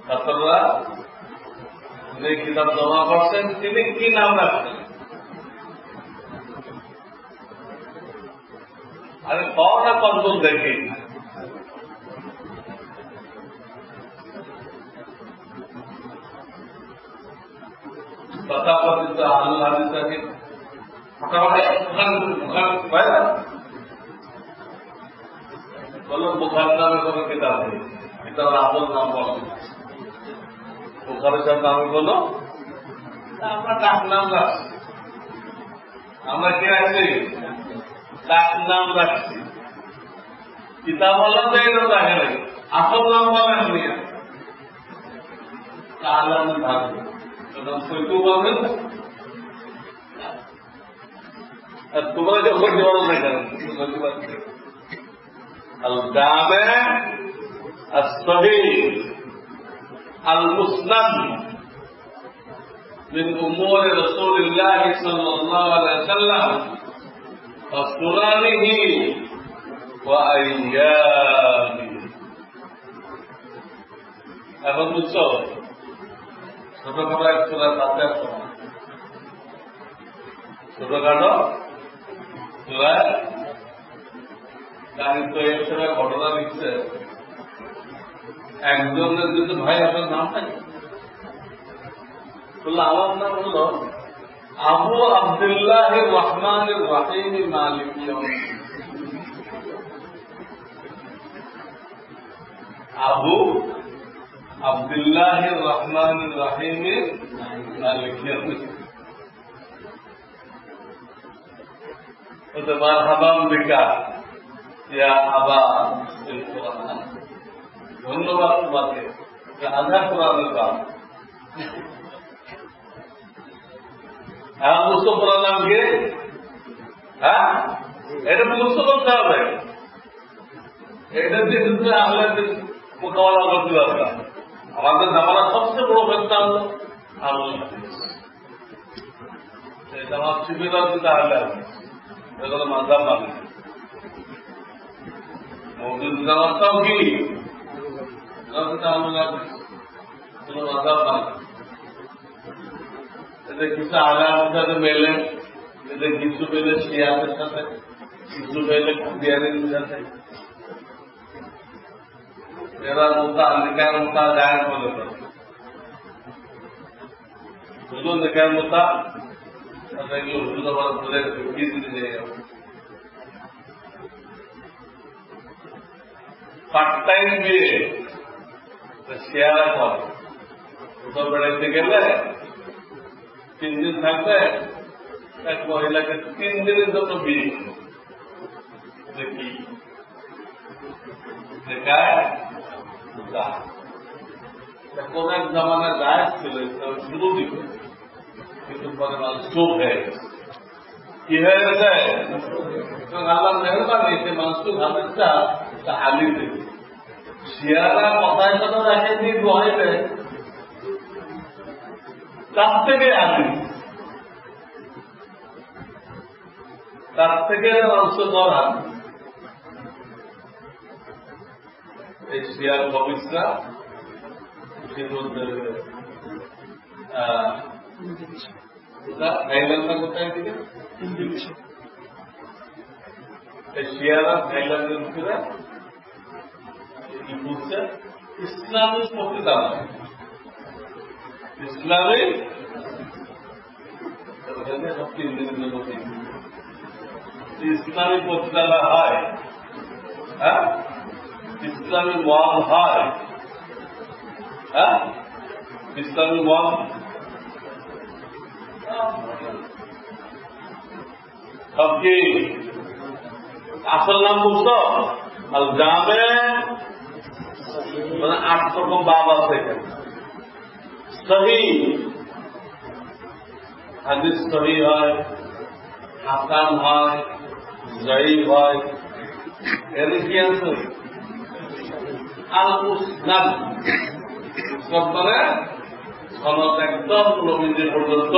ছাত্ররা যে কিতাব জমা করছেন তিনি কি নাম রাখছেন? আরে কটা কন্ট্রোল দেখি। তথাকথিত আহলুল হাদিস আছে বলো বুখারী নামে কোন কিতাব নেই, কিতাবের আসল নাম বলো। বুখারী সাহেব নামে বলো, আমরা ডাক নাম রাখছি। আমরা কি রাখছি? ডাক নাম রাখছি। কিতাব বললাম তো এটা দেখে নাই, আসল নাম বলেন নিয়ে তাহলে আমি ভাবি সৈকু বলবেন। তোমরা যে করতে পারো না কেন? الجامع الصحيح المسند من أمور رسول الله صلى الله عليه وسلم وسننه وأيامه। এখন বুঝছো? ছোটখাটো এক সুরা তাতে ছোটখাটো সুরায় তো এর সময় ঘটনা লিখছে। একজনের কিন্তু ভাই আপনার নাম নাই বললো, আমার নাম হলো আবু আব্দুল্লাহ রহমান রাহিম মালিক। আবু আব্দুল্লাহ রহমান রাহিম মালিক মারহাবান বিকা ধন্যবাদ তোমাকে আধা কোরআনের দাম। হ্যাঁ, বুঝতে পড়ালাম কে? হ্যাঁ, এটা মুখস্থ করতে হবে। এটা দিয়ে কিন্তু আহলাদের মোকাবেলা করতে পারবে। আমাদের জামানার সবচেয়ে বড় ফেরতা হলো আহলুল হাদিস। এই জামাত শিবিরাও কিন্তু আহলে হাদিস, এগুলো মাযহাব মানে মওদুদ জামাতটাও কি আহলুল হাদিস, কোনো মাযহাব মানে। এতে কিছু আহলের সাথে মেলে, এতে কিছু মেলে শিয়াদের সাথে, কিছু মেলে কুদিয়ানের সাথে। এরা মোতা নিকায় মোতা জায়েজ বলে হুজুর নিকায় মোতা এগুলো হুজুর আবার ধরে কি দিতে যাই। পার্ট টাইম দিয়ে শেয়ারা করে কোথাও বেড়াইতে গেলে 3 দিন থাকবে, এক মহিলাকে 3 দিনের জন্য বিয়ে দেখি দেখায়। কোন এক জামানায় জায়েজ ছিল, শুরু দিবে, কিন্তু পরে মানুষ চোখ হয়ে গেছে। কি হয়ে গেছে? আল্লাহ মেহরবানি সে মানুষকে ভাবটা আলি দেবে। শিয়ারা কথায় কথা রাখে দিয়ে দোয়াইবে, তার থেকে আলি, তার থেকে মানুষ দর আলি। এই শিয়ার ভবিষ্যৎ থাইল্যান্ডটা কোথায় দিকে শিয়ারা থাইল্যান্ডের ভিতরে কি বুঝছে ইসলামিক বক্তৃতা নয়, ইসলামী ইসলামী পত্রিকা হয়, হ্যাঁ, ইসলামী ওয়াজ হয়, হ্যাঁ, ইসলামী ওয়াজ সব কি আসল নাম বুঝতো? আর জামে মানে 8 রকম বাব আছে এখানে। সহি হাদিস সহি হয়, হাসান হয়, জয়ীফ হয়, এর কি আছে? আল মুসনাদ মানে সনদ একদম নবীজি পর্যন্ত।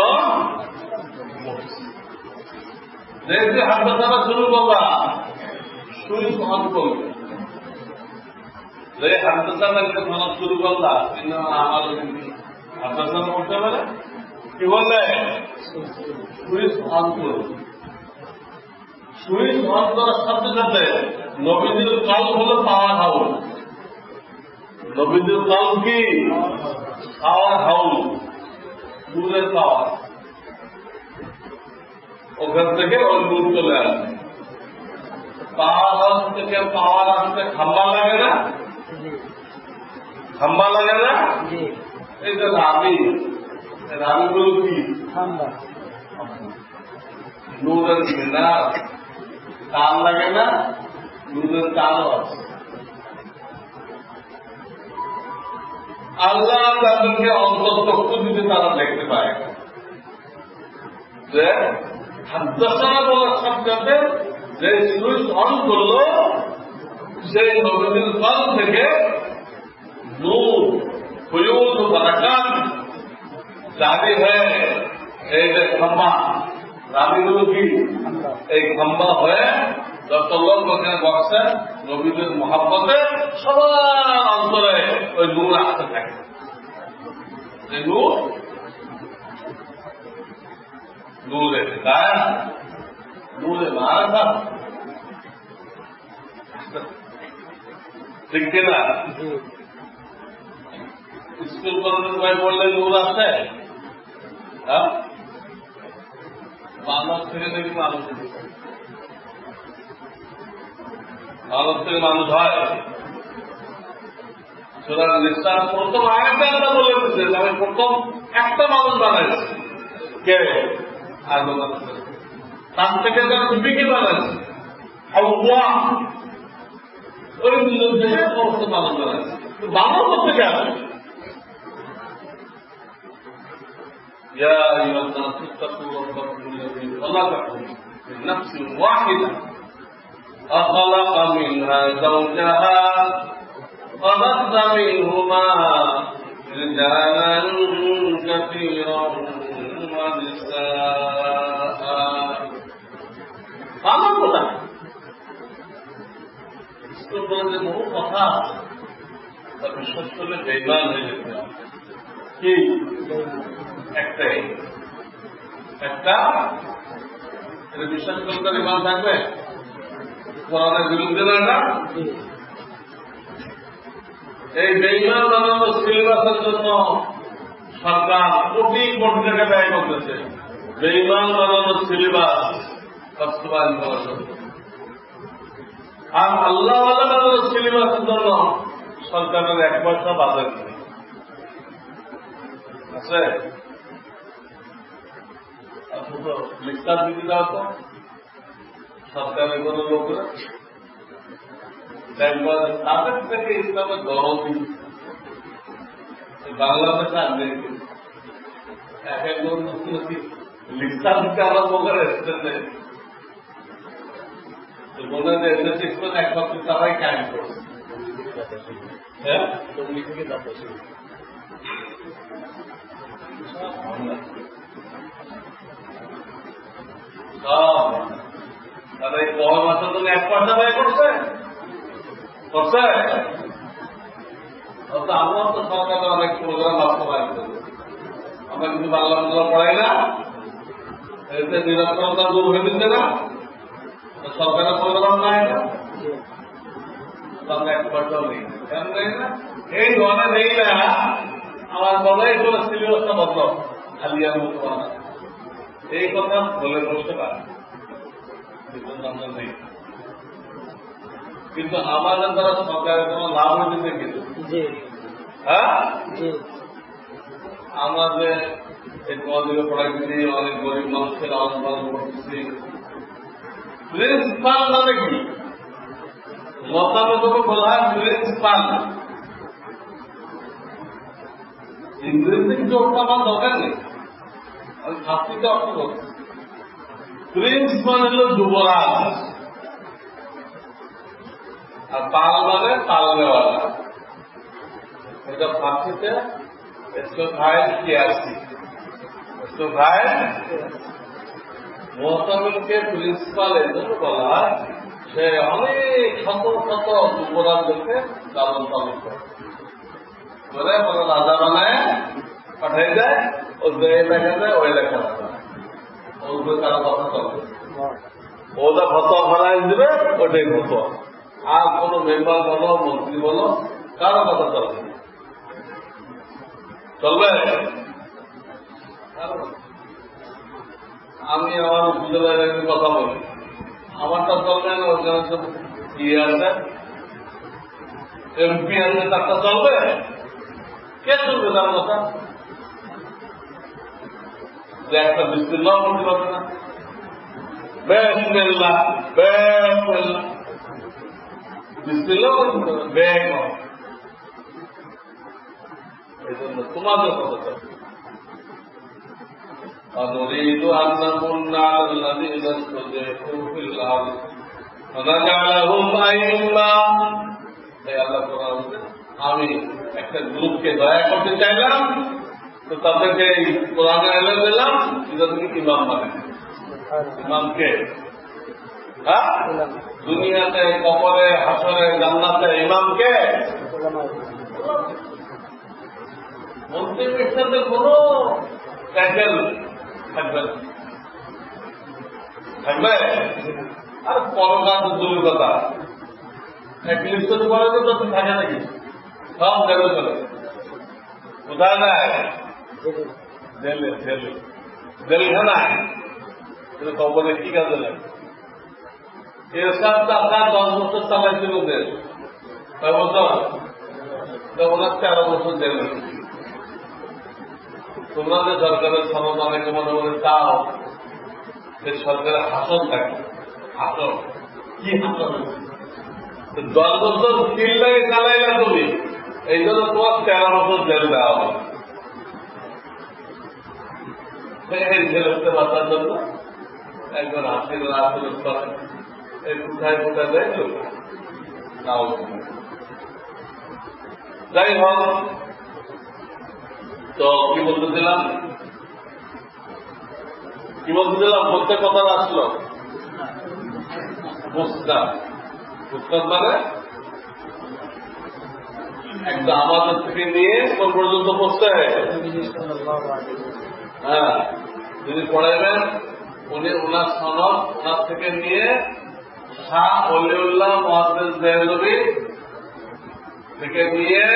যেহেতু হাদাসানা শুরু করবা সুই সহন করবে, যে হাদাসানা একটা সনদ শুরু করলা কিন্তু আমার হাদাসানা করতে পারে কি বললে সুই সহন করবে। সুই সহন করার সাথে সাথে নবীজির কাল হলো পাওয়ার হাউস। নবীজির কাল কি? পাওয়ার হাউস, নূরের পাওয়ার। ওখান থেকে ওই নূর চলে আসে। পাওয়ার হাউস থেকে পাওয়ার আসতে খাম্বা লাগে না? খাম্বা লাগে না? এই যে রাবি, রাবিগুলো কি? নূরের মিনার, তার লাগে না? নূরের তারও আছে। আল্লাহ তাদেরকে অন্তর্চক্ষু দিতে তারা দেখতে পায় যে হাদাসানা বলার সাথে যে সুইচ অন করলো সেই নবীর কাল থেকে নূর ফুয়ুদ বারাকাত জারি হয়ে এই যে খাম্বা, রাবিগুলো কি? এই খাম্বা হয়ে যত লোক ওখানে বসে নবীদের মহাব্বতে সবার অন্তরে ওই নূর আসতে থাকে। এই নূর নূরে গায়া, নূরে মারা, ঠিক কিনা? স্কুল কলেজের ভাই বললে নূর আছে, হ্যাঁ, বাংলাদেশ থেকে দেখি মানুষ, ভারত থেকে মানুষ হয়। সুতরাং নিঃশ্বাস প্রথম আরেকটা আমরা বলে দিচ্ছে যে আমি প্রথম একটা মানুষ বানাইছি, কে? আদম আলাইহিস। তার থেকে যারা বিবি বানাইছে হাওয়া, ওই দুজন থেকে প্রথম মানুষ বানাইছে। বানানো করতে গেল يا أيها الناس اتقوا ربكم الذي خلقكم من نفس واحدة وخلق منها زوجها وبث منهما رجالا كثيرا ونساء। আমার কথা স্কুল কলেজে বহু কথা তা বিশ্বাস করলে বেইমান হয়ে যেতে হবে। কি একটাই একটা এটা বিশ্বাস করতে ইমান থাকবে? কোরআনের বিরুদ্ধে না এটা? এই বেইমান বানানো সিলেবাসের জন্য সরকার কোটি কোটি টাকা ব্যয় করতেছে বেইমান বানানো সিলেবাস বাস্তবায়ন করার জন্য। আর আল্লাহ বানানো সিলেবাসের জন্য সরকারের 1 পয়সা বাজার নেই আছে। লিখতার দিতে দাও তো সরকারের কোন লোকরা তাদের থেকে ইসলামের গরম বাংলাদেশে আনবে এক এক লিখতার দিতে আরম্ভ করে এসেছে মনে হয় এসেছে একমাত্র তারাই কাজ করছে। হ্যাঁ তাহলে এই কম মাসের জন্য 1 পয়সা ব্যয় করছে করছে। আমরা তো সরকারের অনেক প্রোগ্রাম বাস্তবায়ন করবো, আমরা কিন্তু বাংলা বাংলা পড়াই না, এতে নিরক্ষরতা দূর হয়ে দিচ্ছে না, সরকারের প্রোগ্রাম নাই না, আমরা 1 পয়সাও নেই। কেন নেই না? এই ধরনের নেই না, আমার বলাই করে সিলেবাসটা বদলাও, আলিয়ার মতো বানা, এই কথা বলে বসতে পারে, আমরা নেই। কিন্তু আমাদের দ্বারা সরকারের কোনো লাভ হইতে কিন্তু হ্যাঁ আমাদের এই তোমাদেরকে পড়াইতেছি, অনেক গরিব মানুষের আলোচনা করতেছি। প্রিন্সিপাল মানে কি মতামত বলা হয় প্রিন্সিপাল, ইংরেজিতে কিছু অর্থ আমার দরকার নেই, আমি ফার্সিতে অর্থ করছি। প্রিন্সিপাল হল যুবরাজ, আর পাল মানে পালনেওয়ালা, এটা ফার্সিতে মোহতামিনকে প্রিন্সিপাল এর জন্য বলা হয় সে অনেক শত শত যুবরাজকে লালন পালন করে রাজা বানায় পাঠাই দেয়, ও যে লেখা দেয় ওই লেখা ওগুলো তারা কথা চলবে, ওটা ফতোয়া বানাই দিবে, ওটাই ফতোয়া। আর কোন মেম্বার বলো মন্ত্রী বলো কারো কথা চলবে চলবে। আমি আমার বিদ্যালয়ের একদিন কথা বলি, আমারটা চলবে না, ওখানে ইয়ে আছে এমপি আছে তারটা চলবে, কে চলবে তার কথা? যে একটা বিসমিল্লাহ বলতে পারবে না, বিসমিল্লাহ বিসমিল্লাহ বিসমিল্লাহ বলতে পারবে, ব্যাগ এই জন্য তোমাদের কথা চলবে। ونريد أن نمن على الذين استضعفوا في الأرض ونجعلهم أئمة। আমি একটা গ্রুপকে দয়া করতে চাইলাম, তো তাদেরকে কোরআনে এলে দিলাম, তাদেরকে ইমাম মানে। ইমামকে হ্যাঁ দুনিয়াতে কবরে হাসরে জান্নাতে ইমামকে মন্ত্রীর সাথে কোন ট্যাকেল থাকবে থাকবে আর পরকাল দূরের কথা, এক লিস্ট করে তো থাকে নাকি, সব জেলে চলে, কোথায় নেয় জেলে জেলে জেলখানায়, কবরে কি কাজে লাগে? এর সাথে আপনার 10 বছর চালাইছিল দেশ, কয় বছর? ওনার 13 বছর জেলে। তোমরা যে সরকারের সনদ অনেকে মনে মনে চাও যে সরকারের হাসন থাকে, হাসন কি হাসন? 10 বছর ফিল্ডে চালাইলা তুমি, এই জন্য তোমার 13 বছর জেল দেওয়া হবে। ছেলেকে বাঁচার জন্য একবার হাসির আসল করে এই কোথায় কোথায় দেয় লোক। যাই হোক, তো কি বলতেছিলাম প্রত্যেক কথা আসলো মুস্তাদ মানে একটা আমাদের থেকে নিয়ে কোন পর্যন্ত পৌঁছতে হয়, হ্যাঁ যিনি পড়াইবেন উনি ওনার সনদ ওনার থেকে নিয়ে শাহ ওলিউল্লাহ মুহাদ্দিস দেহলভী থেকে নিয়ে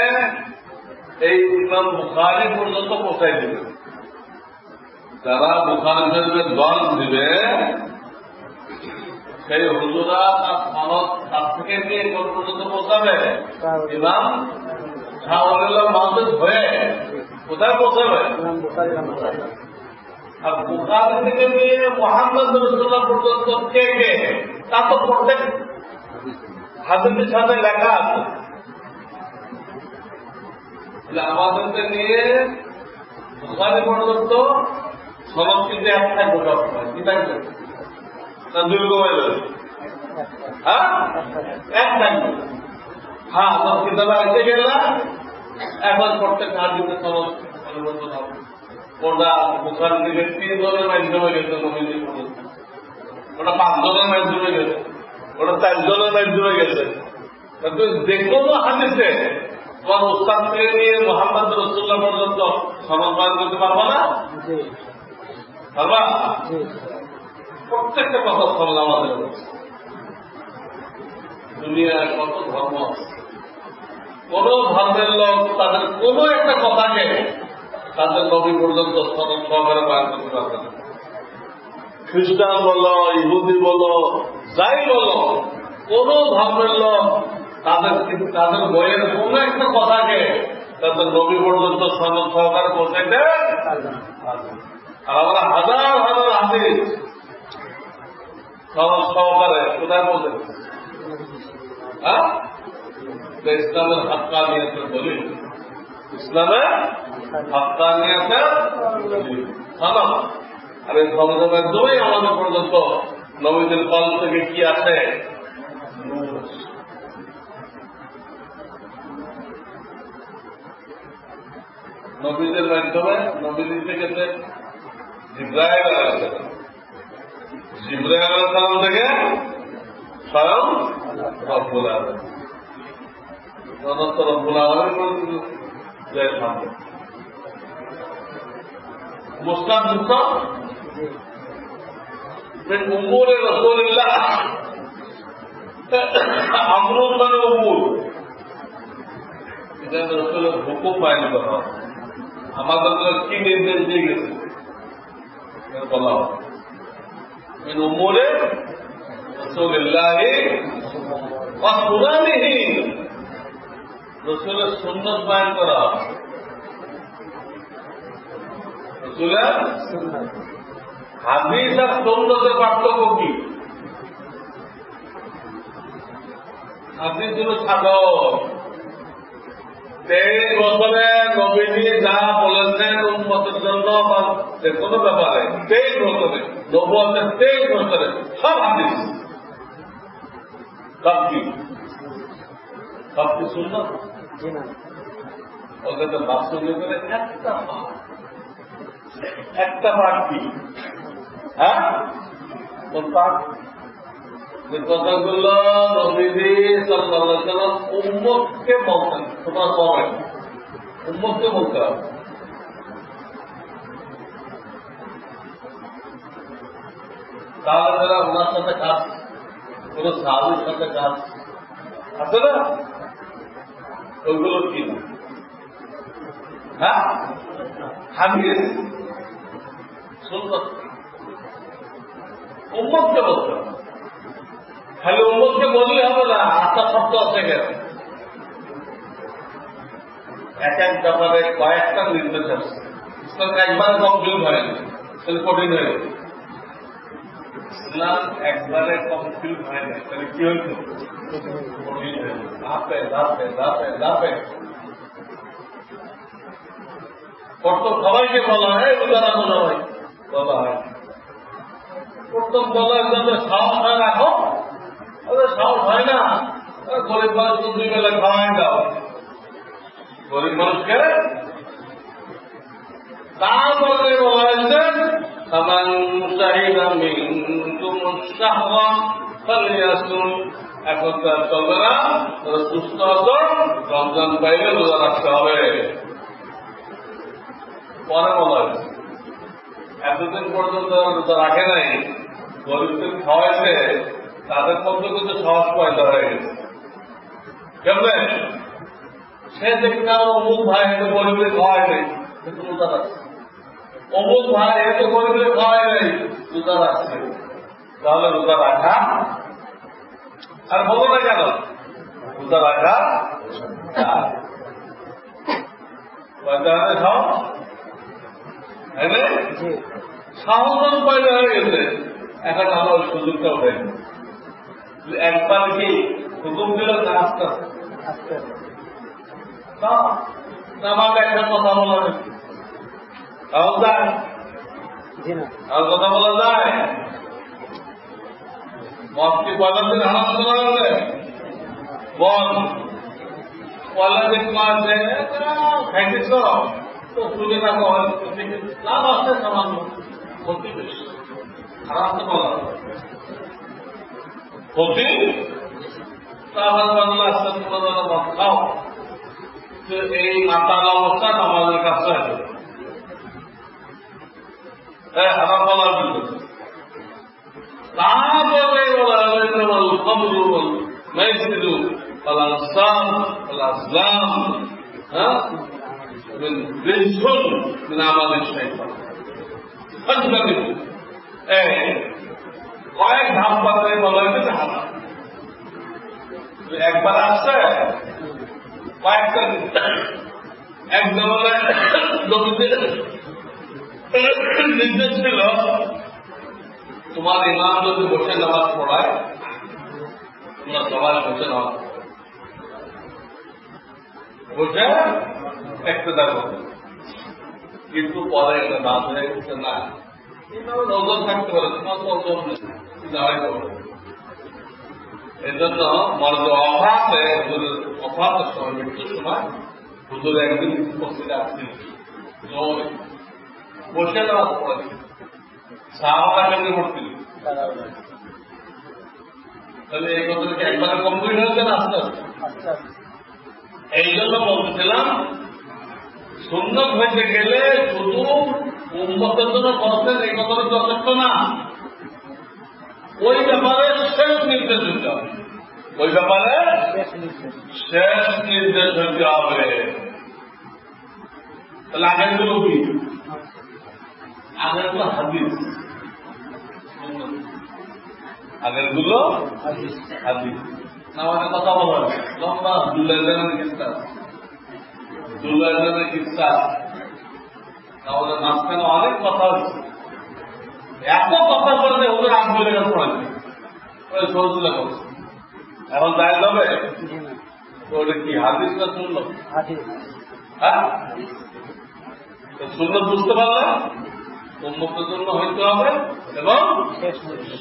এই ইমাম বুখারী পর্যন্ত পৌঁছাই দিবে। যারা বুখারী শরীফের দল দিবে সেই হুজুরা তার সনদ তার থেকে নিয়ে কোন পর্যন্ত পৌঁছাবে? ইমাম শাহ ওলিউল্লাহ মুহাদ্দিস হয়ে কোথায় পৌঁছাবে? আর বুখারী থেকে নিয়ে মুহাম্মদ রাসূলুল্লাহ পর্যন্ত কে কে, তা তো প্রত্যেক হাদিসের সাথে লেখা আছে। আমাদেরকে নিয়ে বুখারী পর্যন্ত সনদ কিন্তু এক থাকবে, কি থাকবে না দুর্গ হয়ে যাবে? হ্যাঁ এক থাকবে। হ্যাঁ সব কিতাবে এসে গেলাম, এখন প্রত্যেক হাদিসের সনদ পরিবর্তন হবে। ওটা বুখারী থেকে 3 জনের মাধ্যমে গেছে, ওটা 5 জনের মাধ্যমে গেছে, ওটা 4 জনের মাধ্যমে গেছে। যে কোনো হাদিসে তোমার উস্তাদ থেকে নিয়ে মুহাম্মদ রাসূলুল্লাহ পর্যন্ত সনদ বয়ান করতে পারবা না? পারবা? প্রত্যেকটা কথা সনদ আমাদের দুনিয়ায় কত ধর্ম আছে, কোন ধর্মের লোক তাদের কোন একটা কথাকে তাদের নবী পর্যন্ত স্মরণ সহকারে বয়ান করতে পারবে না। খ্রিস্টান বলো, ইহুদি বলো, যাই বলো, কোন ধর্মের লোক তাদের বইয়ের কোন একটা কথাকে তাদের নবী পর্যন্ত স্মরণ সহকারে পৌঁছাইতে। আর আমরা হাজার হাজার হাদিস স্মরণ সহকারে কোথায় পৌঁছে? হ্যাঁ, ইসলামের হাক্কানিয়াতের দলিল, ইসলামের হাক্কানিয়াতের দলিল। আর এই সমাজের মাধ্যমেই আমাদের পর্যন্ত নবীদের কল থেকে কি আছে? নবীদের মাধ্যমে নবীদের থেকে জিবরাইল আলাইহিস সালাম থেকে স্বয়ং রব্বুল আলামিন রব্বুল আলামিন জয় সামনে মুসলাম من أمور رسول الله أمر من أمور إذا رسول হুকুম পালন করা আমাদের কি নির্দেশ দিয়ে গেছে বলা হয় من أمور رسول الله وسننه রসুলের সুন্নাত পালন করা রসুলের সুন্নাত হাদিস আর সুন্নতের পার্থক্য কি? হাদিস হল সাধারণ 23 বছরে নবীজি যা বলেছেন উম্মতের জন্য বা যে কোনো ব্যাপারে 23 বছরে নবুয়তের 23 বছরে সব হাদিস, সব কি সুন্নাত। ওদের বাস্তবে করে একটা পাঠ কি? হ্যাঁ, যে কথাগুলো নবীজি সাল্লাল্লাহু আলাইহি ওয়াসাল্লাম উম্মতকে বলতেন, তোমার পরে উম্মতকে বলতে হবে। তাহলে যারা ওনার সাথে কাজ, কোন সাহাবীর সাথে কাজ আছে না, ওইগুলো কি? হ্যাঁ, হাদিস সুন্নাত উম্মতকে বলতে হবে। খালি উম্মতকে বললে হবে না, আস্থা শব্দ আছে কেন? এক এক ব্যাপারে কয়েকটা নির্দেশ আছে, একবার কমপ্লিট হয়নি, তাহলে কঠিন হয়ে গেছে। ইসলাম একবারে কমপ্লিট হয় না, তাহলে কি হয়েছে? কঠিন হয়ে গেছে। ধাপে ধাপে ধাপে ধাপে প্রথম সবাইকে বলা হয়, উদারা বলা হয়, বলা হয় প্রথম বলার জন্য সাহস হয় না। এখন ওদের সাহস হয় না, গরিব মানুষ 2 বেলা খাওয়াই দাও, গরিব মানুষকে। তারপরে বলা হয়েছে এখন তার চলবে না, সুস্থ হতো, রমজান পাইলে রোজা রাখতে হবে। পরে বলা হয়েছে এতদিন পর্যন্ত রোজা রাখে নাই, গরিবদের খাওয়াইছে, তাদের মধ্যে কিন্তু সাহস পয়দা হয়ে গেছে। কেমনে? সে দেখতে অমুক ভাই এত গরিবদের খাওয়াই নেই, কিন্তু রোজা রাখছে। অমুক ভাই এত গরিবদের খাওয়াই নেই, রোজা রাখছে। তাহলে রোজা রাখা আর বলো না কেন? রোজা রাখা খাও সাহস পয়দা হয়ে গেছে। এখন আমার সুযোগটা উঠে একবার কি হুকুম দিল না, আস্তে আস্তে আমাকে একটা কথা বলা যায়, আর কথা বলা যায়। মদকে পয়লা দিন হারাম করা হবে, বল পয়লা দিন মাসে খাইতেছ তো শুনে রাখো, লাভ আছে সামান্য, ক্ষতি বেশি, খারাপ তো বলা ক্ষতি। তাহলে বাংলা আসতে তোমরা মদ খাও, তো এই মাতার অবস্থা আমাদের কাছে আছে। হ্যাঁ, হারাম বলার বিরুদ্ধে। তারপরে বলা হয়েছে والأنصار والأزلام من رجس من أعمال الشيطان فاجتنبوه কয়েক ধাপ পাত্রে বলা হয়েছে হারাম একবার আসছে কয়েকটা এক জমানায় নবীদের নির্দেশ ছিল তোমার ইমাম যদি বসে নামাজ পড়ায় তোমরা সবাই বসে নামাজ বসে একটুদা করবে কিন্তু পরে একটা দাম হয়ে গেছে না ওজন থাকতে পারে তোমার তো ওজন নেই দাঁড়াই করবে এই জন্য মর্দ অভাবে অভাবের সময় মৃত্যুর সময় হুজুর একদিন উপস্থিত আসছিল বসে নামাজ পড়ে সাহাবারা কেন্দ্রে পড়ছিল তাহলে এই কথাটা একবারে কমপ্লিট হয়েছে না আস্তে আস্তে এই জন্য বলতেছিলাম সুন্নত হইতে গেলে শুধু উম্মতের জন্য করতেন এই কথাটা যথেষ্ট না ওই ব্যাপারে শেষ নির্দেশ দিতে হবে ওই ব্যাপারে শেষ নির্দেশ দিতে হবে তাহলে আগের গুলো কি আগের গুলো হাদিস আগের গুলো হাদিস আমাদের কথা বলা লম্বা দুল্লাহের কিস্তা আমাদের মাঝখানে অনেক কথা হচ্ছে এত কথা বলতে ওদের আন্দোলনের কাছে পড়েছে ওই সহজুলা করছে এখন যায় যাবে ওটা কি হাদিস না শুনলো হ্যাঁ শুনলো বুঝতে পারলে উন্মুক্তের জন্য হইতে হবে এবং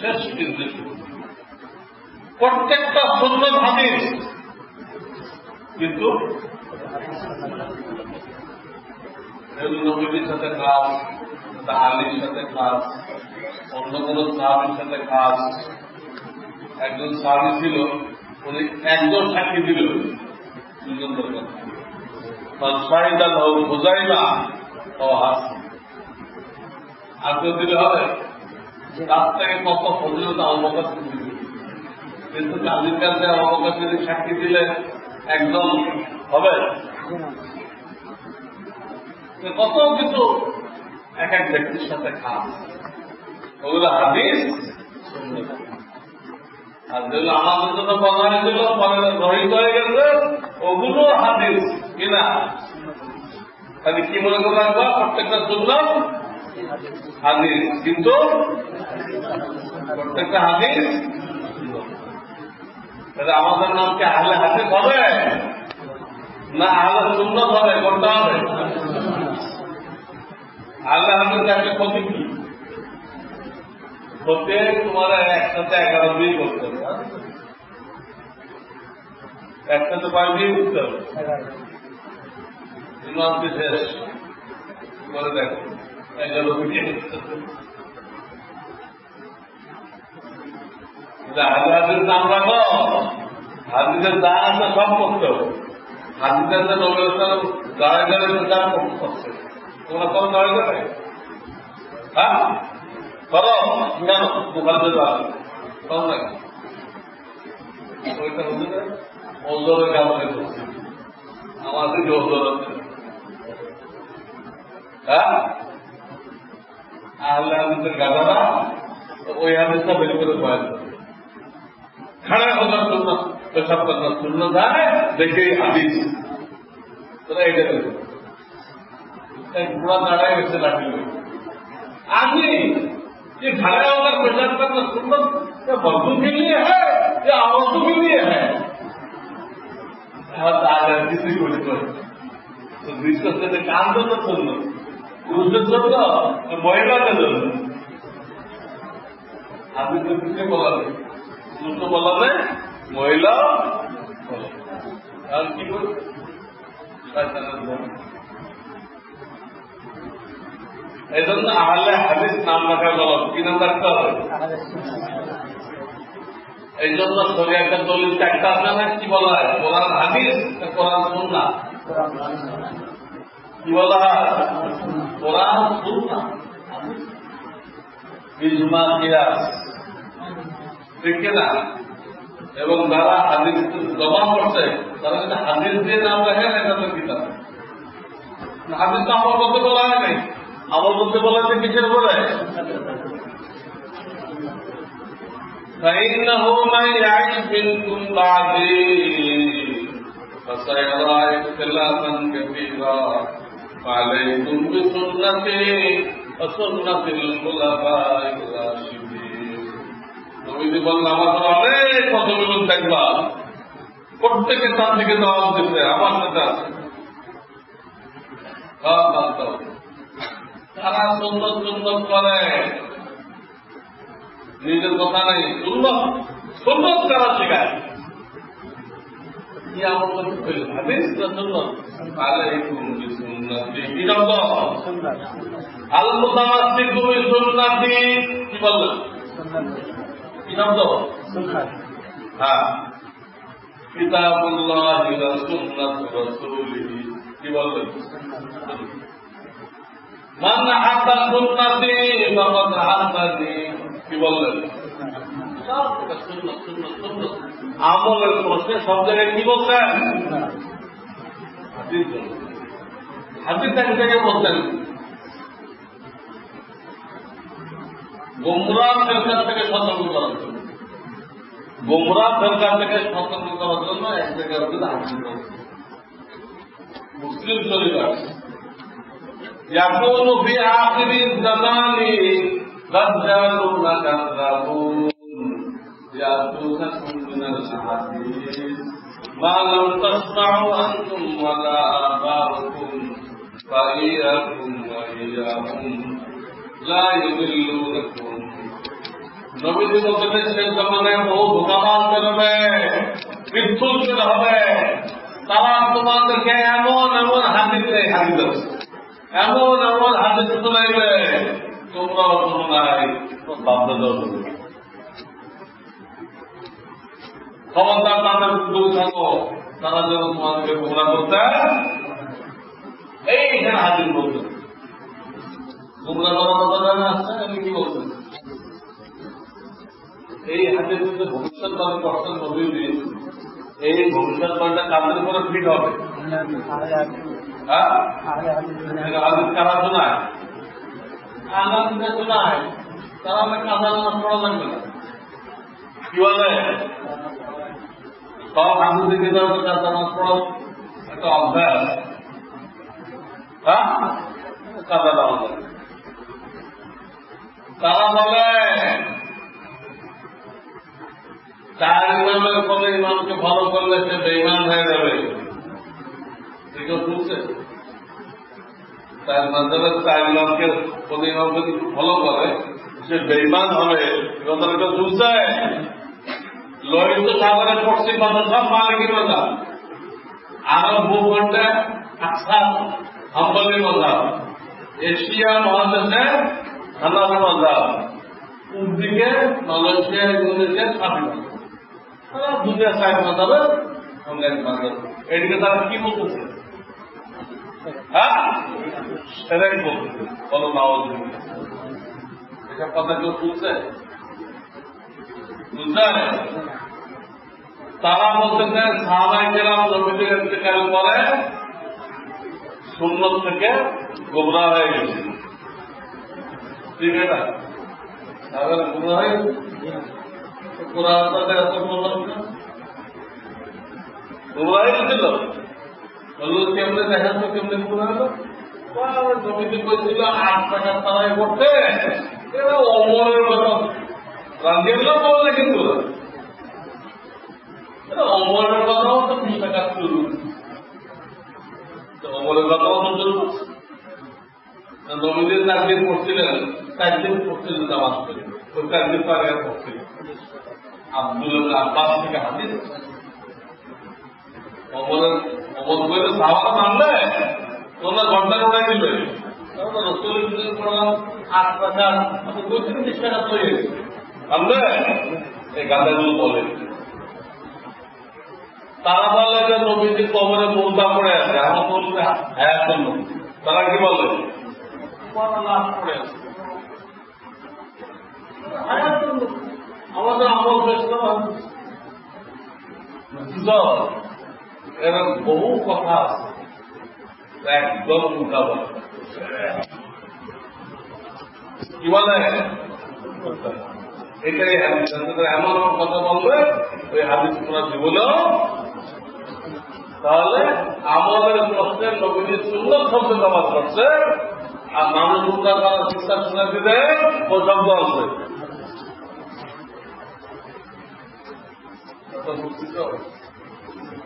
শেষ নির্দেশ প্রত্যেকটা সুন্নত হাদিস কিন্তু নবীর সাথে কাজ আলীর সাথে কাজ অন্য কোন সাহাবীর সাথে কাজ একজন সাহাবী ছিল উনি একজন সাক্ষী দিল দুজনের কথা শাহিদাল হোক বুঝাইলা ও হাস আর কেউ দিলে হবে তার থেকে কত ফজিলত অবকাশ কিন্তু কাজীর কাছে অবকাশ যদি সাক্ষী দিলে একদম হবে কত কিছু এক এক ব্যক্তির সাথে খাস ওগুলো হাদিস আর যেগুলো আমাদের জন্য বলা হয়েছিল রহিত হয়ে গেছে ওগুলো হাদিস কিনা খালি কি মনে করে রাখবা প্রত্যেকটা শুনলাম হাদিস কিন্তু প্রত্যেকটা হাদিস আমাদের নাম কি আহলে হাদিস হবে না আহলে সুন্নাত হবে কোনটা হবে আল্লাহ হাদিস একটা ক্ষতি কি হতে তোমার একসাথে 11 দিয়ে করতে হবে একসাথে 5 দিয়ে করতে হবে ইমামকে শেষ করে দেখো 11 দিয়ে হাদিসের নাম রাখো হাদিসের যা আছে সব করতে হবে হাদিসের যে নবীর দাঁড়ায় দাঁড়ায় প্রচার করছে তোমরা কম দাঁড়ায় দাঁড়ায় হ্যাঁ করো কেন বুখারীতে যাবে কম লাগে ওইটা হচ্ছে ওজোরের কারণে করছে আমাদের যে ওজোর আছে হ্যাঁ আহলে হাদিসের গাধারা ওই হাদিসটা বের করে পাওয়া যাবে খাড়া হওয়ার জন্য পেশাব করার জন্য যায় দেখে হাদিস তোরা এটা দেখো পুরা দাঁড়ায় গেছে লাঠি आदमी ये खड़ा होकर पेशाब करना सुन्नत क्या मर्दों के लिए है या औरतों के लिए है किसी को तो विश्व से काम तो मत सुनो पुरुष सुनो महिला का सुनो आदमी तो किसने बोला नहीं पुरुष बोला नहीं महिला और की बोल এই জন্য আহলে হাদিস নাম রাখা বলো কি নাম রাখতে হবে এই জন্য শরীয়তের দলিল চারটা আছে না কি বলা হয় কোরআন হাদিস কোরআন সুন্নাহ কি বলা হয় কোরআন সুন্নাহ ইজমা কিয়াস ঠিক না এবং যারা হাদিস জমা করছে তারা যদি হাদিস দিয়ে নাম লেখেন এটা তো কিতাব। হাদিস তো আমল করতে বলা হয় নাই, আমল করতে বলা হয়েছে কিসের উপরে? فإنه من يعش منكم بعدي فسيرى اختلافا كثيرا فعليكم بسنتي وسنة الخلفاء الراشدين। নবীজি বললেন আমার অনেক পথবিরোধ দেখবা, প্রত্যেকে তার থেকে জবাব দিচ্ছে আমার সাথে আছে। তারা সুন্দর সুন্দর করে, নিজের কথা নেই, সুন্দর সুন্দর তারা শেখায়। কি আমল করতে হাদিস না সুন্নাত? আলাইকুম বিসুন্নতি। কি শব্দ? আল মুতামাসসিকু বিসুন্নতি। কি বললেন? কি শব্দ? হ্যাঁ, কিতাবুল্লাহি ওয়া সুন্নাতু রাসূলিহি। কি বললেন? মান হাব্বা সুন্নতি ফাকাদ হাব্বানি। কি বললেন? আমলের প্রশ্নে সব জায়গায় কি বলছেন? হাদিস এক জায়গায় বলছেন গোমরাহ ফেরকার থেকে সতর্ক করার জন্য, গোমরাহ ফেরকার থেকে সতর্ক করার জন্য এক জায়গায় হাদিস বলছেন। মুসলিম শরীফ আছে ইয়াকুনু ফি আখিরিজ জামানি রাজ্জালুন কাযাবুন يأتونكم من الأحاديث ما لم تسمعوا أنتم ولا آباؤكم فإياكم وإياهم لا يضلونكم। নবীজি বলতেন সেই জমানায় বহু ধোঁকাবাজ বেরোবে, বিদ্যুৎ বের হবে, তারা তোমাদেরকে এমন এমন হাদিস এমন এমন হাদিস শোনাইবে তোমরাও শোনো নাই, বাধ্যতাও শোনো। খবরদার তাদের দূরে থাকো, তারা যেন তোমাদেরকে গোমরাহ করতে। এইখানে হাজির বলতেন গোমরাহ করার কথা জানা আছে। আমি কি বলতেন? এই হাজির মধ্যে ভবিষ্যৎবাণী করছেন নবীজি। এই ভবিষ্যৎবাণীটা কাদের উপরে ফিট হবে? হাদিস কারা শোনায়? আগামীতে শোনায়, তারা আমরা কাঁচা নামাজ পড়া লাগবে না। কি বলে? সব হাদিসে কিতাবে কাঁচা নামাজ পড়া একটা অভ্যাস। হ্যাঁ, কাঁচা নামাজ। তারা বলে চার ইমামের পরে ইমামকে ফলো করলে সে বেঈমান হয়ে যাবে। ঠিক শুনছে? তার মাধ্যমে চার ইমামকে কোন ইমামকে ফলো করে সে বেঈমান হবে। কথাটা শুনছে? লোহিত সাগরে পড়ছি কথা সব মালিকি মজা, আরব ভূখণ্ডে আচ্ছা হাম্বলি মজা, এশিয়া মহাদেশে হানাফি মজা, পূর্ব দিকে মালয়েশিয়া ইন্দোনেশিয়া সাফি মজা, সারা দুনিয়া সাইড মজাবে অনলাইন মজা। এদিকে তারা কি বলতেছে? হ্যাঁ, সেটাই বলতেছে। বলো নাওয়াজ এসব কথা কেউ শুনছে? বুঝলেন? তারা বলতেছে সাহাবায়ে কেরাম নবীজির ইন্তেকালের পরে সুন্নাত থেকে গোমরাহ হয়ে গেছে। ঠিক আছে, তাহলে গোমরাহ হয়ে কোরআনটাতে এত গোমরাহ হয়ে গেছিল। বললো কেমনে দেখাচ্ছ, কেমনে গোমরাহ হলো? নবীজি বলছিল 8 টাকা তারাই করতে, এরা অমরের কথা রাজিয়াল্লাহ বললে, কিন্তু অমরের কথাও তো 20 টাকা শুরু, অমরের কথাও তো শুরু। নবীদের 4 দিন পড়ছিলেন, 4 দিন পড়ছিলেন নামাজ করে, ওই 4 দিন পরে পড়ছিলেন। আব্দুল আব্বাস থেকে হাদিস, অমর বইলে সাহাবারা মানলে তোমরা ঘন্টা উড়াই দিবে। রসুলের দিন পড়লাম 8 টাকা, 2-3 টাকা তৈরি মানবে। এই গাঁদাগুলো বলে, তারা বলে যে নবীজির কবরে মুর্দা পড়ে আছে, আমার বলবে হ্যাঁ জন্য। তারা কি বলে? লাশ পড়ে আছে, আমাদের আমল শেষ করা। বুঝছ এরকম বহু কথা আছে একদম উল্টা বলে কি বলে এটাই হাদিস এমন কথা বলবে ওই হাদিস তোমরা জীবনেও তাহলে আমাদের প্রশ্নের নবীজি সুন্দর শব্দ ব্যবহার করছে আর মানুষ উল্টা করার চিন্তা শোনা দিতে ও শব্দ আছে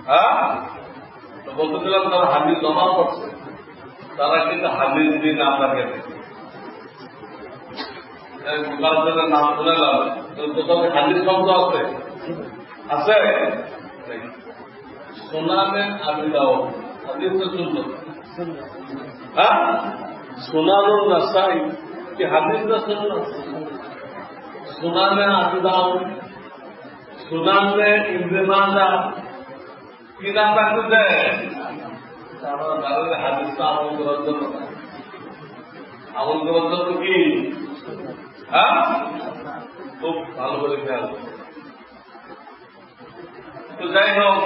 হ্যাঁ তো বলতেছিলাম তারা হাদিস জমা করছে তারা কিন্তু হাদিস দিয়ে নাম রাখে নাম শুনেলাম কোথাও হাদিস শব্দ আছে আছে সোনামে আবি দাও হাদিস তো শুনল হ্যাঁ সোনানুর নাসাই কি হাদিস না শুনল সোনামে আবি দাও সোনামে ইবনে মাজাহ কি নাম রাখতে দেয় আমরা দাঁড়ালে হাদিসটা আমল করার জন্য আমল করার জন্য কি হ্যাঁ খুব ভালো করে খেয়াল তো যাই হোক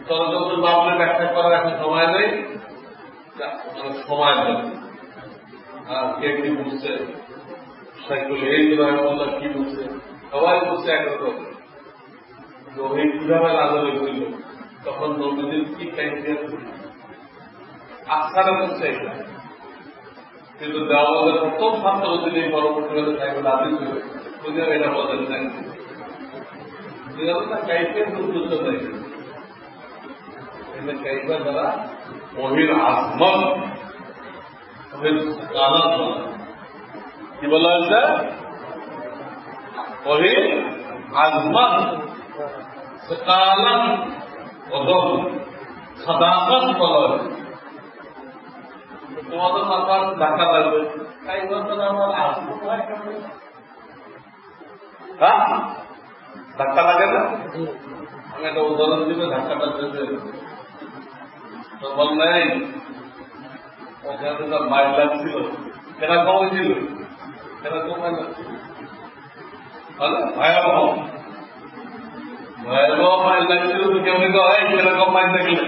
চলচ্চিত্র বাবুকে ব্যাখ্যা করার এখন সময় নেই সময় নেই কে কি বুঝছে সাইকেল এই রহমতুল্লাহ কি বুঝছে সবাই বুঝছে একরকম তো এই কিভাবে নাজল হয়েছিল তখন নবীদের কি ক্যান্ডিডেট আস্থাটা বুঝছে এটা কিন্তু দেওয়ালের প্রথম ছাত্র যদি পরবর্তীকালে সাইকেল আদিত হয়ে যদি এটা বলেন না কাইফের বুঝতে নেই কাইফা দ্বারা ওহির আজমত ওহির কালাত কি বলা হয়েছে ওহির আজমত কালাত ওদম সাদাকাত বলা হয়েছে তোমাদের মাথার ধাক্কা লাগবে কাইফা দ্বারা আমার আজমত হয় হ্যাঁ ধাক্কা লাগে না আমি একটা উদাহরণ দিবে ধাক্কাটা দিতে তো বল নাই ওখানে তার মাইল লাগছিল কেরকম হয়েছিল কেরকম হয় না ভয়াবহ ভয়াবহ মাইল লাগছিল তো কেমনি হয় কেরকম মাইল লাগলে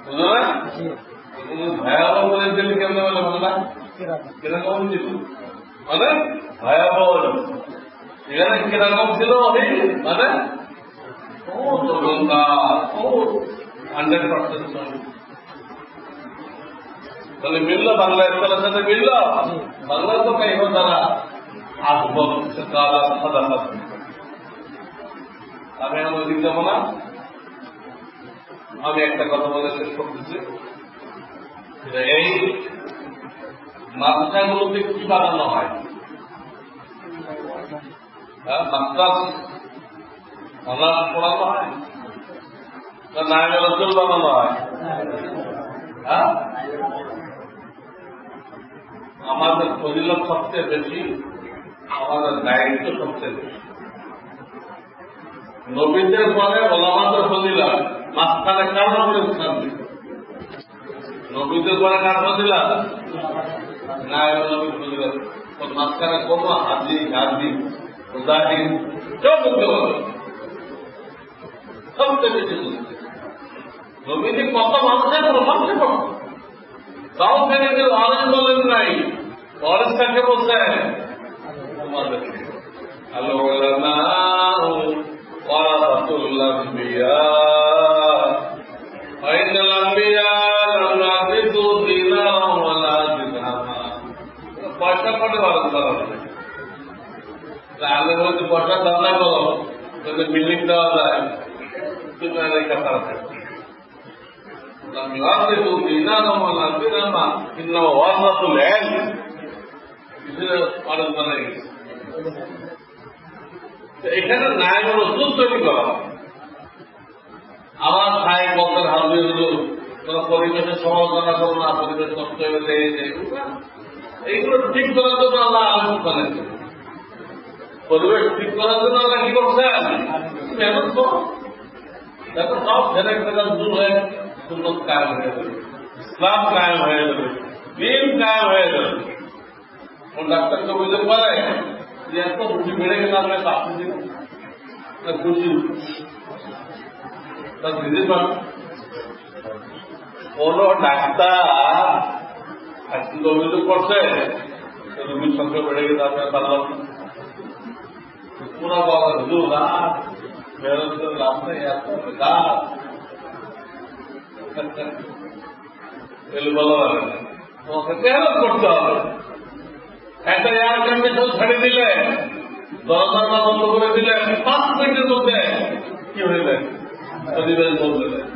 বুঝলো না ভয়াবহ বলে দিলে কেমন বলে বললা কিরকম হয়েছিল মানে ভয়াবহ এখানে কিরকম ছিল মানে 100% তাহলে মিলল বাংলা ইসলামের সাথে মিলল বাংলা তো কাইফ দ্বারা আসব আমি আমার দিক যাবো না আমি একটা কথা বলে শেষ করতেছি এই মাদ্রাসাগুলোতে কি বানানো হয় মাদ্রাস অনার্স পড়ানো হয় না নামে রসুল বানানো হয় হ্যাঁ আমাদের ফজিলত সবচেয়ে বেশি আমাদের দায়িত্ব সবচেয়ে বেশি নবীদের পরে ওলামাদের ফজিলত মাঝখানে কার নবীর স্থান দিবে নবীদের পরে কার ফজিলত নায়ক নবীর ফজিলত মাঝখানে কোনো হাজি গাজি মুজাহিদ কেউ বলতে পারবে সবচেয়ে বেশি নবীজি কত মানুষের প্রমাণে করত তাও থেকে যে অরেজ বলেন নাই অরেজ কাকে বলছে তোমাদের আল্লাহ ওয়ারাসাতুল আম্বিয়া ফাইনাল আম্বিয়া লা ইয়াজিদু দিনারা ওয়ালা দিরহামা পয়সা করে বারণ করা হবে তাহলে বলতে পয়সা দাদা করো যদি বিল্ডিং দেওয়া যায় তুমি আর এই কথা আছে এখানে নায়ক রসুল তৈরি করা আমার ভাই বক্তার হাবি হলো পরিবেশের সমালোচনা করো না পরিবেশ নষ্ট হয়ে লেগে যায় এইগুলো ঠিক করার জন্য আল্লাহ আলোচনা করেন পরিবেশ ঠিক করার জন্য আল্লাহ কি করছেন মেহনত করো দেখো সব ফেরে ফেরা দূর হয়ে সুন্নত কায়েম হয়ে যাবে ইসলাম কায়েম হয়ে যাবে দিন কায়েম হয়ে যাবে কোন ডাক্তারকে অভিযোগ করে যে এত রুটি বেড়ে গেলে আমরা চাকরি দিব খুশি তার দিদি পান কোন ডাক্তার আজকে অভিযোগ করছে রোগীর সংখ্যা বেড়ে গেছে আপনার পারলাম পুরা বলা হুজুর না মেহনত করে লাভ নেই এত গাছ বলা যাবে না তোমাকে মেহনত করতে হবে একটা এয়ার কন্ডিশন ছেড়ে দিলে দরজা বন্ধ করে দিলে 5 মিনিটের মধ্যে কি হয়ে যায় পরিবেশ বদলে যায়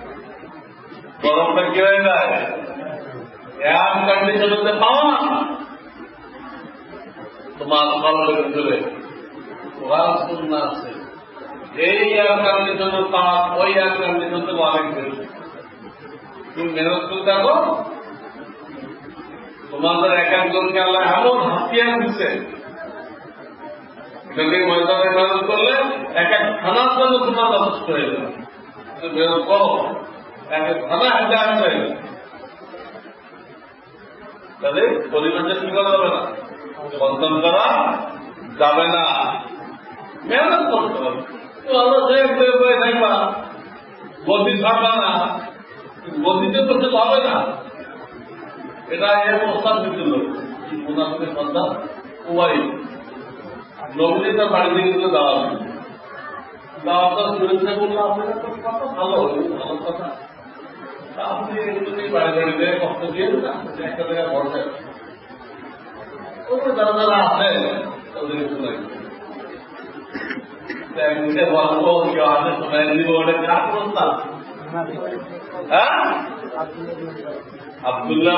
গরমটা কি হয়ে যায় এয়ার কন্ডিশন হতে পাওয়া না তোমার কলমের ভিতরে পড়াশোনা আছে এই এয়ার কন্ডিশনের পাওয়া ওই এয়ার কন্ডিশন থেকে অনেক বেশি তুমি মেহনত করে দেখো তোমাদের এক একজনকে আল্লাহ এমন হাতিয়ার দিচ্ছে ময়দানে মেহনত করলে এক এক থানার জন্য তোমার যথেষ্ট হয়ে যাবে মেহনত করো এক এক থানা হাতে আসবে তাহলে পরিবেশের কি করা যাবে না বন্ধন করা যাবে না মেহনত করতে হবে আমরা যে দেখবা গতি ছাড়বা না গতিতে করতে হবে না এটা এর প্রস্তাব দিচ্ছিল মুনাফিকের সন্ধ্যা উভয় নবীজি তার বাড়ি থেকে গেলে দাওয়াটা সুরক্ষা করলে আপনার কথা ভালো ভালো কথা আপনি এগুলোকে বাড়ি বাড়িতে কষ্ট দিয়ে না একটা জায়গায় বসে যারা যারা আছে তাদেরকে শোনাই বলবো কেউ আছে শোনাই দিব ওটা কার প্রস্তাব হ্যাঁ আব্দুল্লাহ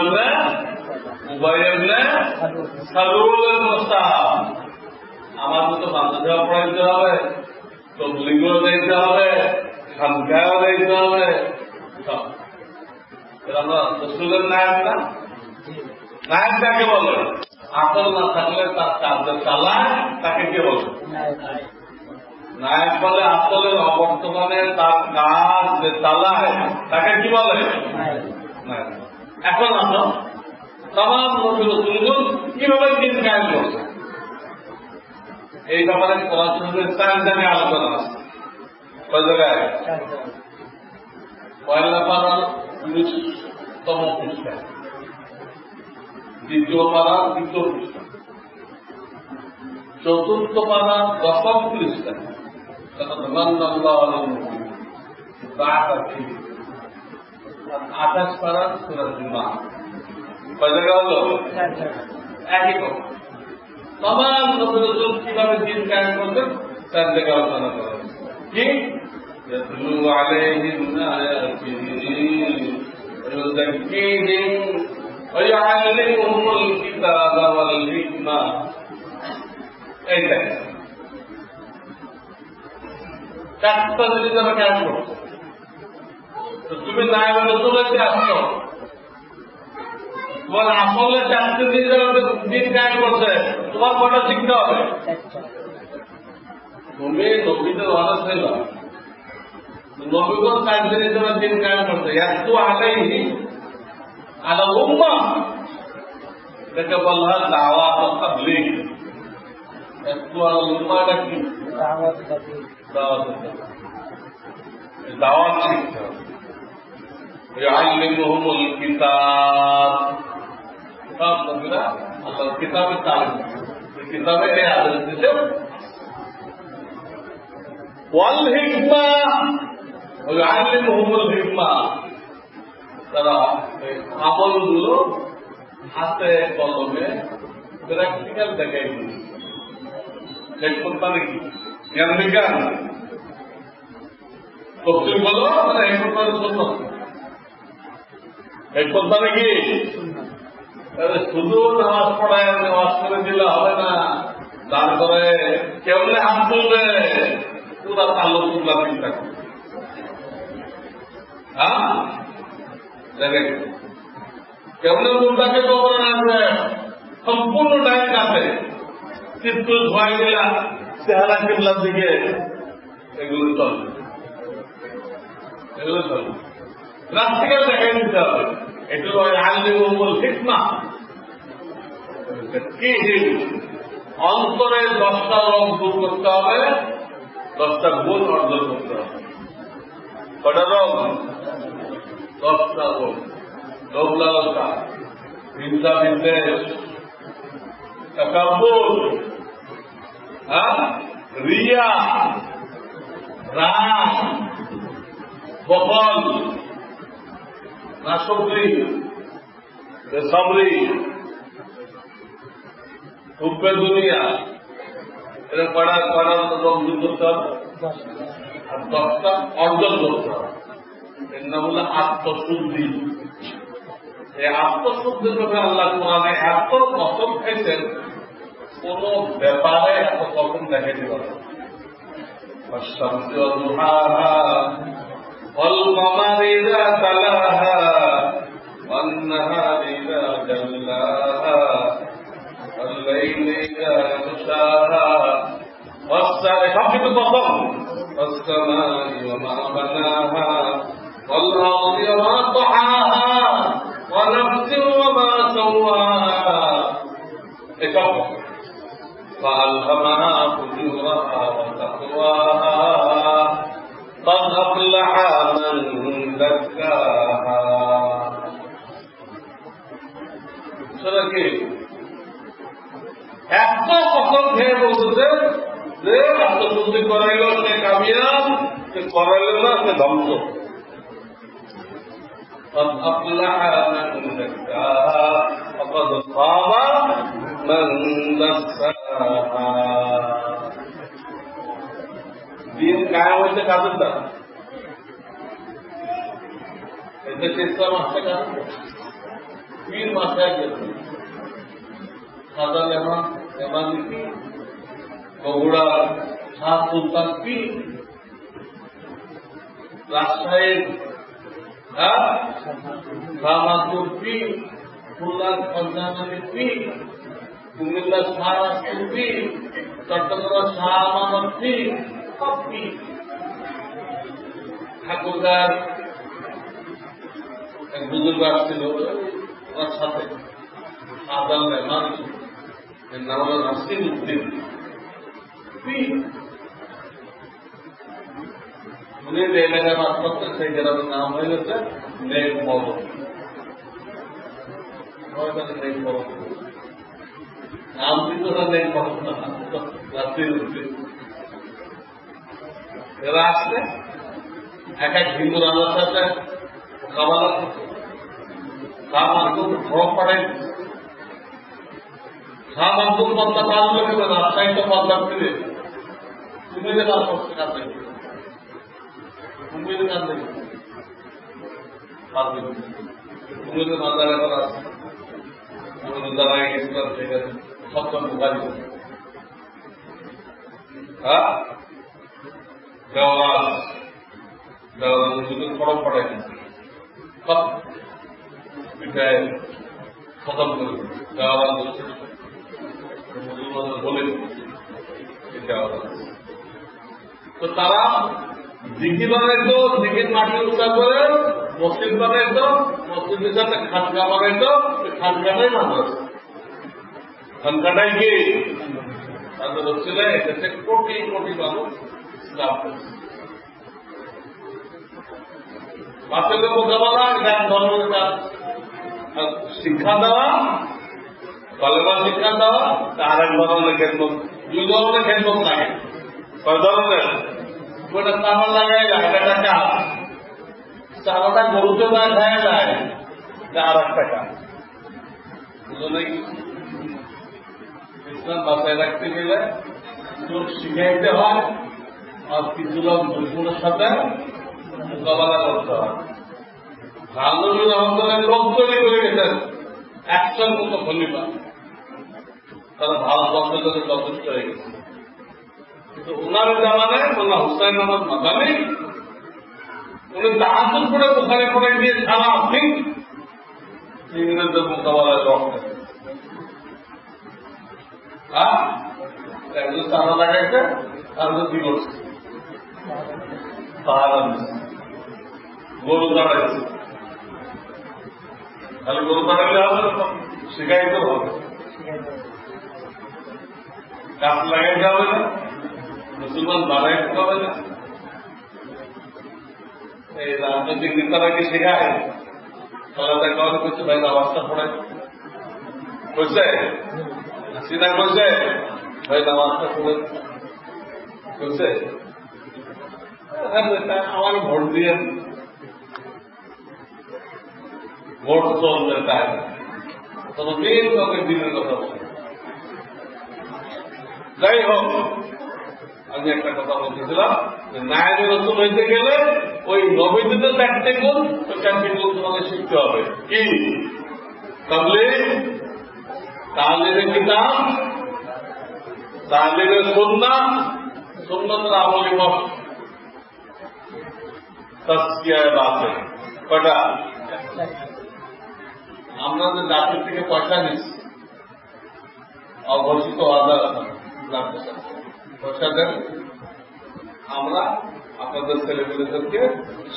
উবাই সালুলের প্রস্তাব আমাদের তো বান্ধব পড়াইতে হবে তবলিগও দিতে হবে খানকাও দিতে হবে আমরা রসুলের নায়ক না নায়ক কাকে বলে আসল না থাকলে তার কাজের চালায় তাকে কে বলে নায়ক বলে আসলের অবর্তমানে তার কাজ যে চালায় তাকে কি বলে এখন আমরা তামাম নবী রাসূলগণ কিভাবে দিন কায়েম করছে এই ব্যাপারে কোরআন শরীফের 4 জায়গায় আলোচনা আছে কয় জায়গায় পয়লা পারা 19তম পৃষ্ঠা দ্বিতীয় পারা 2য় পৃষ্ঠা চতুর্থ পারা 10ম পৃষ্ঠা আঠাশ পারা সূরাতুল মাহ কয় জায়গা হলো একই কথা তামাম নবী রাসূল কিভাবে দিন কায়েম করবেন 4 জায়গায় আলোচনা করা কি ইয়াতলু আলাইহিম আয়াতিহি ওয়াযুযাক্কিহিম ওয়া ইউআল্লিমুহুমুল কিতাবা ওয়াল হিকমা এইটাই 4টা জিনিস আমরা কাজ করছি তুমি নায়ক রাসূলকে আসছো তোমার আসলে 4টা দিন কাজ করছে তোমার কটা শিখতে হবে তুমি নবীদের ওয়াদা ছিল নবীগণ 4 দিন হিসেবে দিন কাজ করছে একটু আলাইহি আলা উম্মাহ এটাকে বলা হয় দাওয়াত ও তাবলীগ একটু আলা উম্মাহটা কি দাওয়াত শিখতে হবে يعلمهم الكتاب كتاب نبينا الله كتاب التعليم الكتاب ايه عدد والحكمة ويعلمهم الحكمة তারা আমলগুলো হাতে কলমে প্র্যাকটিক্যাল দেখাই দিই হেডফোনটা নাকি জ্ঞান বিজ্ঞান তফসিল বলো মানে হেডফোনটা শুনলো হেডফোন মানে কি শুধু নামাজ পড়ায় নামাজ করে দিলে হবে না তারপরে কেমনে হাত তুলবে পুরা তাল্লুক তুলা চিন্তা করবে হ্যাঁ দেখেন কেমনে মুন্ডাকে কবর আসবে সম্পূর্ণ টাইম কাটে চিত্র ধোয়াই দিলা চেহারা কিবলার দিকে এগুলো চলবে এগুলো চলবে প্র্যাকটিক্যাল দেখাই দিতে হবে এটা হলো আল্লিমুল হিকমা কি অন্তরে 10টা রোগ দূর করতে হবে 10টা গুণ অর্জন করতে হবে। কটা রোগ? 10টা রোগ। লোভ লালসা, হিংসা বিদ্বেষ, তাকাব্বুর, রিয়া, রাগ, বখল, নাশকরি, বেসবরি, হুব্বে দুনিয়া, এরা কড়ার রোগ দূর করতে হবে। আর 10টা অর্জন করতে হবে। এর নাম হলো আত্মশুদ্ধি। এই আত্মশুদ্ধির ব্যাপারে আল্লাহ কোরআনে এত কসম খাইছেন, কোন ব্যাপারে এত কসম দেখাইতে পারে। والشمس وضحاها والقمر إذا تلاها والنهار إذا جلاها والليل إذا يغشاها والسماء وما بناها والأرض وما طحاها ونفس وما سواها فألهمها فجورها وتقواها قد أفلح من زكاها সেটা কি এত কসম খেয়ে বলতেছে যে আত্মশুদ্ধি করাইল সে কামিয়াব, সে করাইল না সে ধ্বংস। قد أفلح من زكاها وقد خاب من دساها। দিন কায়েম হয়েছে কাদের দ্বারা? এতে ইসলাম আসছে কাদের? পীর মাথায় গেছে, সাদা এমান বগুড়া শাহ সুলতান পীর, রাজশাহীর রামাতুর পীর, খুলনার খঞ্জানানি পীর, কুমিল্লার শাহ রাসুল পীর, চট্টগ্রাম শাহ আমানত পীর, সব পীর। ঠাকুরগার এক বুজুর্গ আসছিল ওর সাথে, আদাল মেহমান, এর নাম হল নাসির উদ্দিন পীর। উনি যে এলাকায় বাস করতেন সেই গ্রামের নাম হয়ে গেছে নেক ভবন। নাম কিন্তু নেক ভবন না, নাসির উদ্দিন। এরা আসলে এক এক হিন্দু রাজার সাথে খাবার শাহ মাহমুদ ভ্রম পাঠাই, শাহ মাহমুদ পদ্মা পাল লোকে রাজশাহী তো পদ্মা ফিরে তুমি যে তার পক্ষে কাছে তুমি কাঁদবে, তুমি তো মাদারে করা দাঁড়ায় গেছিলাম সেখানে সপ্তম বুঝারি দেওয়াল খরম পড়াই সব পিঠায় খতম করে দেওয়াল মুসলমানদের বলে তো তারা দিঘি বানাইতো, দিঘির মাটি উঠা করে মসজিদ বানাইতো, মসজিদের সাথে খানকা বানাইতো, খানকাটাই মানুষ খানকাটাই কি তাদের হচ্ছিল এসেছে কোটি কোটি মানুষ ইসলাম বাচ্চাকে মোকাবেলা জ্ঞান ধর্মের কাজ শিক্ষা দেওয়া, কলেমা শিক্ষা দেওয়া, আর এক ধরনের খেদমত, 2 ধরনের খেদমত লাগে। কয় ধরনের? ওটা চামড় লাগাই যায়, এটা কাজ। চামড়া গরুতে না খায় যায়, আর একটা কাজ। বুঝলো নাকি? ইসলাম বাঁচায় রাখতে গেলে লোক শিখাইতে হয়, আর কিছু লোক দুর্গুণের সাথে মোকাবেলা করতে হয়। রাজনবী রহমতুল্লাহ লোক তৈরি করে গেছেন 100 মতো খলিফা, তারা ভারতবর্ষের জন্য যথেষ্ট হয়ে গেছে। কিন্তু উনার জামানায় মোল্লা হুসাইন আহমদ মাদানী উনি তাহাজ্জুদ করে বুখারী পড়ে দিয়ে সারা দিন ইংরেজদের মোকাবেলায় রক্ত একজন চারা লাগাইছে, তারপর কি করছে? পাহাড় গরু দাঁড়াইছে। তাহলে গরু দাঁড়াইলে হবে, শিখাইতে হবে, গাছ লাগাইতে হবে না, মুসলমান বানাই হবে না। এই রাজনৈতিক নেতারা কি শেখায় সালাতে কারণ করছে ভাই নামাজটা পড়ায় করছে সিনা করছে ভাই নামাজটা পড়ে করছে আমার ভোট দিয়ে ভোট চলবে তাই তবে মেন লোকে দিনের কথা বলে। যাই হোক আমি একটা কথা বলতেছিলাম নায়েবে রসুল হইতে গেলে ওই নবীদের 4টে গুণ, ওই 4টে গুণ তোমাকে শিখতে হবে। কি? তাহলিমের কিতাব, তাহলিমের সুন্নাহ, সুন্নাতের আমলি মত, তাজকিয়ায়ে বাতিন। কয়টা? আমরা যে জাতির থেকে পয়সা নিচ্ছি অঘোষিত আদার পয়সা দেন, আমরা আপনাদের ছেলেমেয়েদেরকে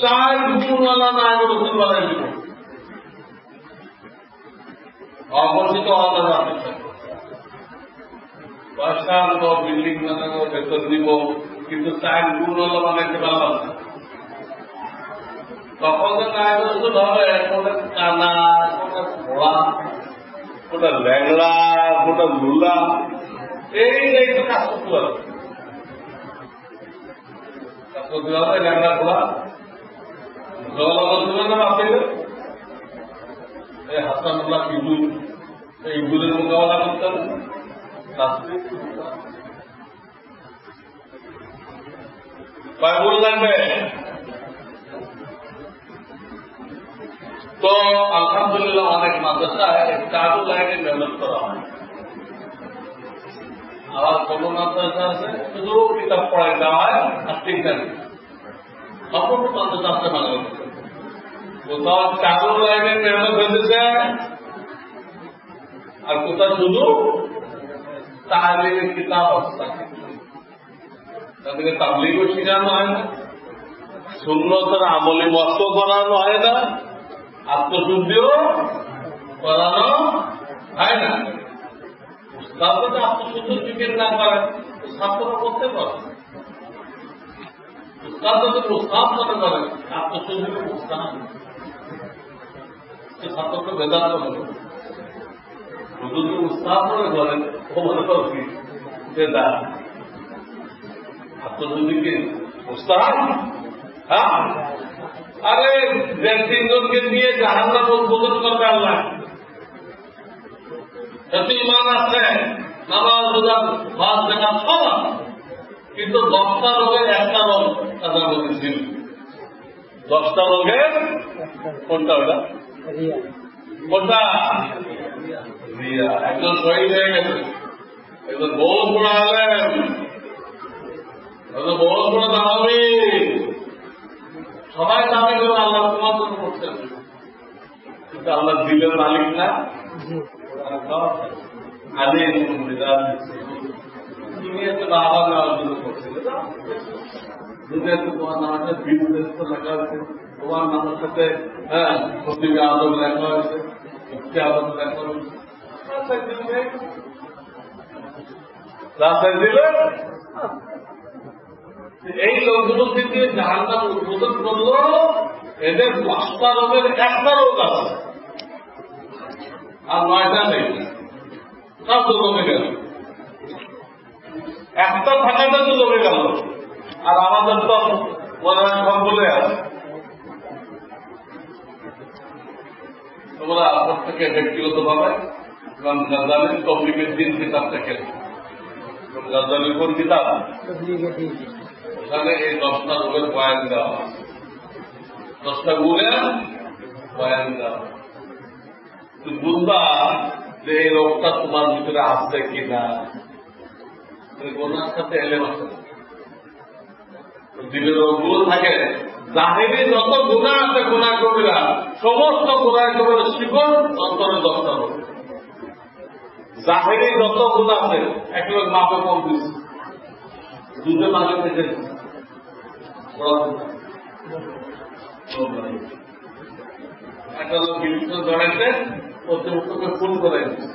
4 গুণওয়ালা নায়েবে রসুল বানাই দিব। অঘোষিত আদার পয়সা আনবো, বিল্ডিং বানাবো, বেতন দিব, কিন্তু 4 গুণওয়ালা বানাইতে পারলাম না। তখন যে নায়েবে রসুল হবে কোনটা কানা, কোনটা ঘোড়া, কোনটা ল্যাংড়া, কোনটা লুলা, এই একটু কাজ করতে পারবে। কাজ করতে পারবে ল্যাংড়া ঘোড়া জগলা বলতে পারবে না। আপনি এই হাসানুল্লাহ ইঁদুর, এই ইঁদুরের মোকাবেলা করতে হবে। কয় গুণ লাগবে? তো আলহামদুলিল্লাহ অনেক মাদ্রাসায় চারু লাইনে মেহনত করা হয়। আবার কোন মাদ্রাসা আছে শুধু কিতাব পড়ায় দেওয়া হয় আর ঠিক জানি সম্পূর্ণ মাদ্রাসা আসতে মানে কোথাও চারু লাইনে মেহনত হয়েছে আর কোথাও শুধু তাহলিমের কিতাব আসতে, তাদেরকে তাবলীগও শেখানো হয় না, সুন্নতের আমলি মত করানো হয় না, আত্মশুদ্ধিও করানো হয় না। তারপরে আত্মশুদ্ধির ফিকির না করেন ছাত্ররা করতে পারে, উস্তাদ মনে করেন আত্মশুদ্ধির উস্তাদ, ছাত্রকে বেদান্ত মনে করেন, শুধু উস্তাদ মনে করেন ও মনে করবি বেদা। আত্মশুদ্ধিকে উস্তাদ, হ্যাঁ আরে 2-3 জনকে নিয়ে জাহান্নাম উদ্বোধন করবে আল্লাহ। এত ইমান আছে, নামাজ রোজা হজ যাকাত সব আছে, কিন্তু 10টা রোগের একটা রোগ তাদের মধ্যে ছিল। 10টা রোগের কোনটা? ওটা কোনটা? রিয়া। একজন শহীদ হয়ে গেছে, একজন বহুত বড় আলেম, একজন বহুত বড় দামি, সবাই দাবি করে আল্লাহ তোমার জন্য করছেন, কিন্তু আল্লাহ দিলের মালিক না। দুনিয়াতে বাবা নেওয়ার জন্য করছিল, দুনিয়াতে তোমার নামের বিজনেস তো লেখা হয়েছে, তোমার নামের সাথে হ্যাঁ প্রতিভা আদম লেখা হয়েছে, মুক্তি আদম লেখা হয়েছে, রাস্তায় দিলে এই লোকগুলো থেকে জাহান্নাম উদ্বোধন করলো। এদের 10টা রোগের একটা রোগ আছে আর 9টা নেই, সব তো কমে গেল। একটা থাকাটা তো জমে গেল, আর আমাদের তো মনে হয় সব বলে আছে। তোমরা প্রত্যেকে ব্যক্তিগত ভাবে গাজ্জালির তবলিগের দিন কিতাবটা খেলে, গাজ্জালির কোন কিতাব? ওখানে এই 10টা রোগের বয়ান দেওয়া, 10টা গুণের বয়ান দেওয়া। তুমি বুঝবা যে এই রোগটা তোমার ভিতরে আসছে কিনা। গোনার সাথে এলেম আছে, দিলের রোগগুলো থাকে। জাহেরি যত গুণা আছে, গুণা কবিরা, সমস্ত গুণা কবিরা শিকড় অন্তরে 10টা রোগ। জাহেরি যত গুণা আছে একেবারে মাপে কম দিচ্ছে, দুধে মাঝে থেকে একটা লোক বিভিন্ন জড়াইতে প্রতিমুখকে ফুল করে দিচ্ছে।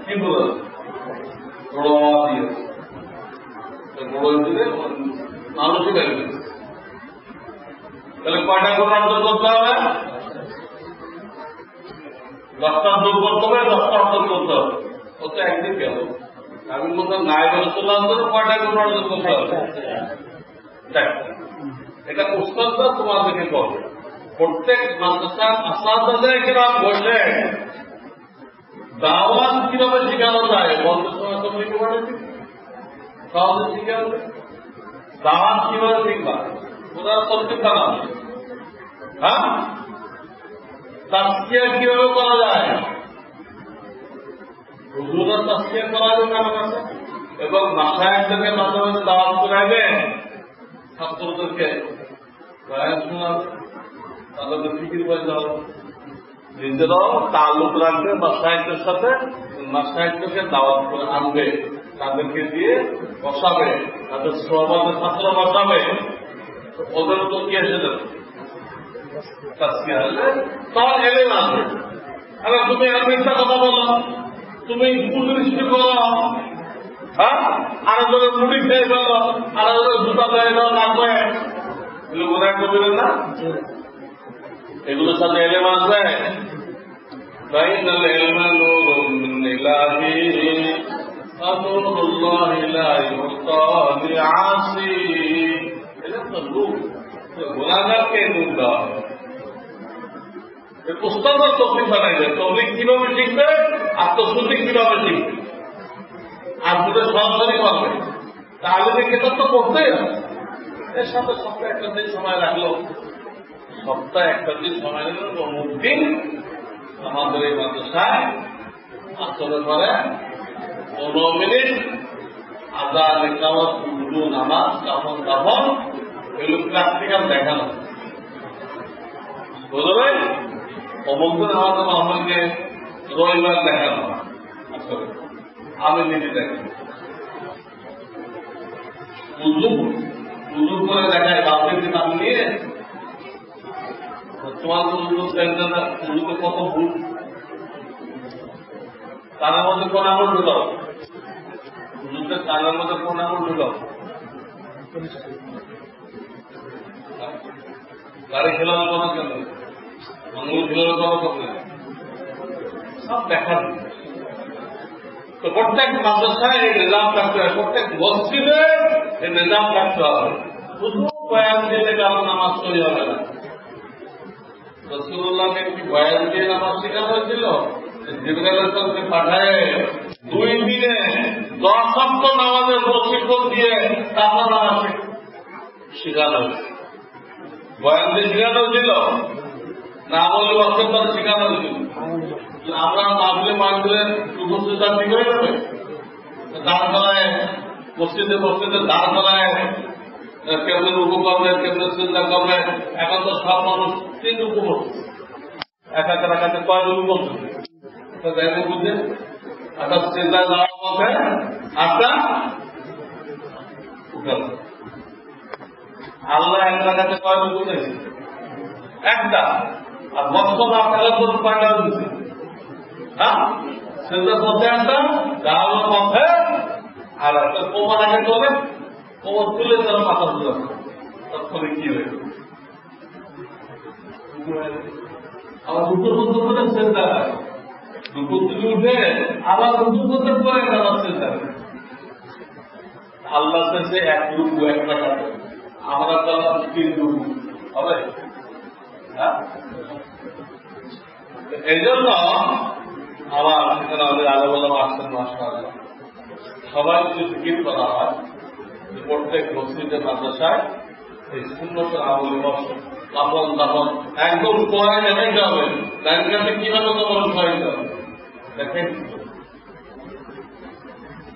কি বল দিলে মানুষই লাগবে। তাহলে কয়টা কোরআন অর্জন করতে হবে? 10টা যোগ করতে হবে, 10টা অর্জন করতে হবে। ও তো একদিন গেল। আমি বলতাম নাই রসুল্লাহ কয়টা কোরআন অর্জন করতে হবে? এটা উস্তাদরা তোমাদেরকে করবে। প্রত্যেক মাদ্রাসার আসাদাদের কিরাম বসে দাওয়াত কিভাবে শেখানো যায় বলতে সময় তুমি কি বলে সহজে শিখে হবে। দাওয়াত কিভাবে শিখবা ওরা সত্যি খারাপ। হ্যাঁ, তাস্কিয়া কিভাবে করা যায়, হুজুরের তাস্কিয়া করা যাবে আমার কাছে, এবং মাসায়েখদেরকে মাঝে মাঝে দাওয়াত করাইবে, ছাত্রদেরকে বয়ান শোনাবে, তাদেরকে ফিকির করে দেওয়া, নিজেরাও তাল্লুক রাখবে মাসায়েখদের সাথে, মাসায়েখদেরকে দাওয়াত করে আনবে, তাদেরকে দিয়ে বসাবে, তাদের সহবাদের ছাত্র বসাবে, ওদের তো কি এসে যাবে তখন এলে না। আরে তুমি মিথ্যা কথা বলো, তুমি কুদৃষ্টি করো, হ্যাঁ, আরো ধরে মুড়ি খেয়ে ফেলো, আরো ধরে জুতা খেয়ে দাও লাগবে, এগুলো মনে করবেন না। এগুলোর সাথে এলেম আসবে। গুনাহগারকে নূর দেওয়া হবে। পুস্তকের তৌফিক বানাই যায়। তৌফিক কিভাবে শিখবে, আত্মশুদ্ধি কিভাবে শিখবে, আর দুটো সরাসরি করবে, তাহলে কেতাব তো পড়তেই হবে। এর সাথে সপ্তাহে একটা দিন সময় রাখলো, সপ্তাহে একটা দিন সময় রাখলো, অমুক দিন আমাদের এই মাদ্রাসায় আসলে পরে 15 মিনিট আজান, ইকামত, উজু, নামাজ, কাফন কাফন এগুলো প্র্যাকটিক্যাল দেখানো, বুঝবে? অমুক দিন আমাদের আমাকে রবিবার দেখানো, আসলে আমি নিজে দেখি উজু করে দেখায়, বাপের দিন আমি নিয়ে তোমার তো উজু দেখবে না, উজুতে কত ভুল, তার মধ্যে কোন আঙুল ঢুকাও, উজুতে কানের মধ্যে কোন আঙুল ঢুকাও, গাড়ি খেলানো কোনো কেন, আঙুল খেলানো কোনো কেন, সব দেখা দিই। তো প্রত্যেক মাদ্রাসায় এই নিজাম রাখতে হবে, প্রত্যেক মসজিদে এই নিজাম রাখতে হবে। শুধু বয়ান দিলে কারো নামাজ তৈরি হবে না। রাসূলুল্লাহকে কি বয়ান দিয়ে নামাজ শেখানো হয়েছিল? জিবরাইল আলাইহিসসালামকে পাঠায় 2 দিনে 10 সপ্তাহ নামাজের প্রশিক্ষণ দিয়ে তারপর নামাজ শেখানো হয়েছে। বয়ান দিয়ে শেখানো হয়েছিল না, বলে অসম্ভব শেখানো হয়েছিল। আমরা মাহফিলে মাহফিলে উপস্থিত ঠিক হয়ে যাবে, দাঁড় করায় মসজিদে মসজিদে দাঁড় করায়, কেমন রুকু করবে, কেমন চিন্তা করবে। এখন তো সব মানুষ 3 রুকু করছে, এক এক রাখাতে 5 রুকু করছে, বুঝে একটা চিন্তা যাওয়ার পথে একটা আল্লাহ এক রাখাতে 5 রুকু নেই, একটা, আর মস্ত আপনারা তো 5টা দিচ্ছে। হ্যাঁ, চিন্তার পথে একটা, দাঁড়ানোর পথে আর একটা কোমর আগে চলে, কোমর তুলে তারা মাথা তুলে, তারপরে কি হয়ে আবার দুপুর বন্ধ করে চিন্তা, দুপুর থেকে উঠে আবার দুপুর বন্ধ করে তারা চিন্তা। আল্লাহ চাইছে 1 রুকু 1 রাকাত, আমরা তারা 3 রুকু হবে। হ্যাঁ, এই জন্য আবার সেখানে আমাদের আলাদা আসতেন মাস্টার সবাই যদি জিকির করা হয়, প্রত্যেক মসজিদের মাদ্রাসায় এই সুন্নতের আমলে বসে আপন দাপন একদম পড়ায় দেখাইতে হবে, লাইনটাকে কিভাবে তোমার খাইতে হবে দেখেন,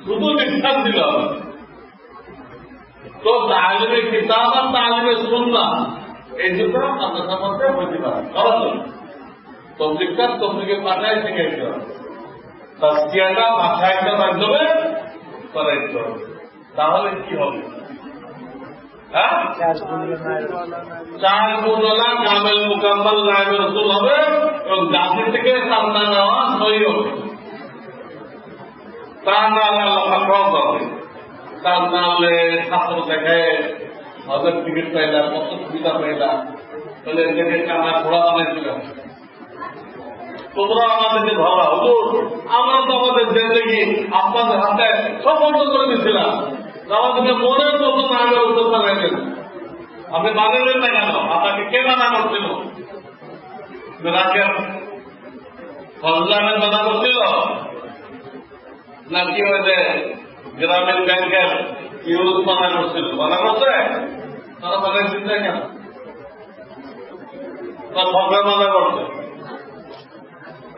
শুধু বিখ্যাত দিতে হবে। তো তালিমে কিতাব আর তালিমে সুন্নাহ এই দুটো মাদ্রাসার মধ্যে হইতে পারে, সরাসরি তবলিগকার তবলিগের পাঠায় শিখাইতে হবে, তাসকিয়াটা মাসায়েখের মাধ্যমে করাইতে হবে। তাহলে কি হবে? হ্যাঁ, 4 গুণওয়ালা কামেল মুকাম্মাল নায়েবে রাসূল হবে এবং জাতি থেকে সান্তান নেওয়া সহি হবে। তা না আল্লাহ সহজ হবে, তা না হলে ছাত্র দেখে হজের টিকিট পাইলা, কত সুবিধা পাইলা, তাহলে এদেরকে আমরা ঘোড়া বানাইছিল। তোমরা আমাদেরকে ধরা হুজুর, আমরা তো আমাদের জিন্দেগি আপনাদের হাতে সব বন্ধ করে দিচ্ছিলাম, আমাদেরকে মনের মতো না আগে উত্তর লাগাইছেন, আপনি মানেন না কেন? আপনাকে কে মানা করছিল? রাখেন ফজলামের মানা করছিল নাকি ওই যে গ্রামীণ ব্যাংকের ইউরোপ মানা করছিল? মানা করছে? তারা বানাইছিল কেন? তার ফজলা মানা করছে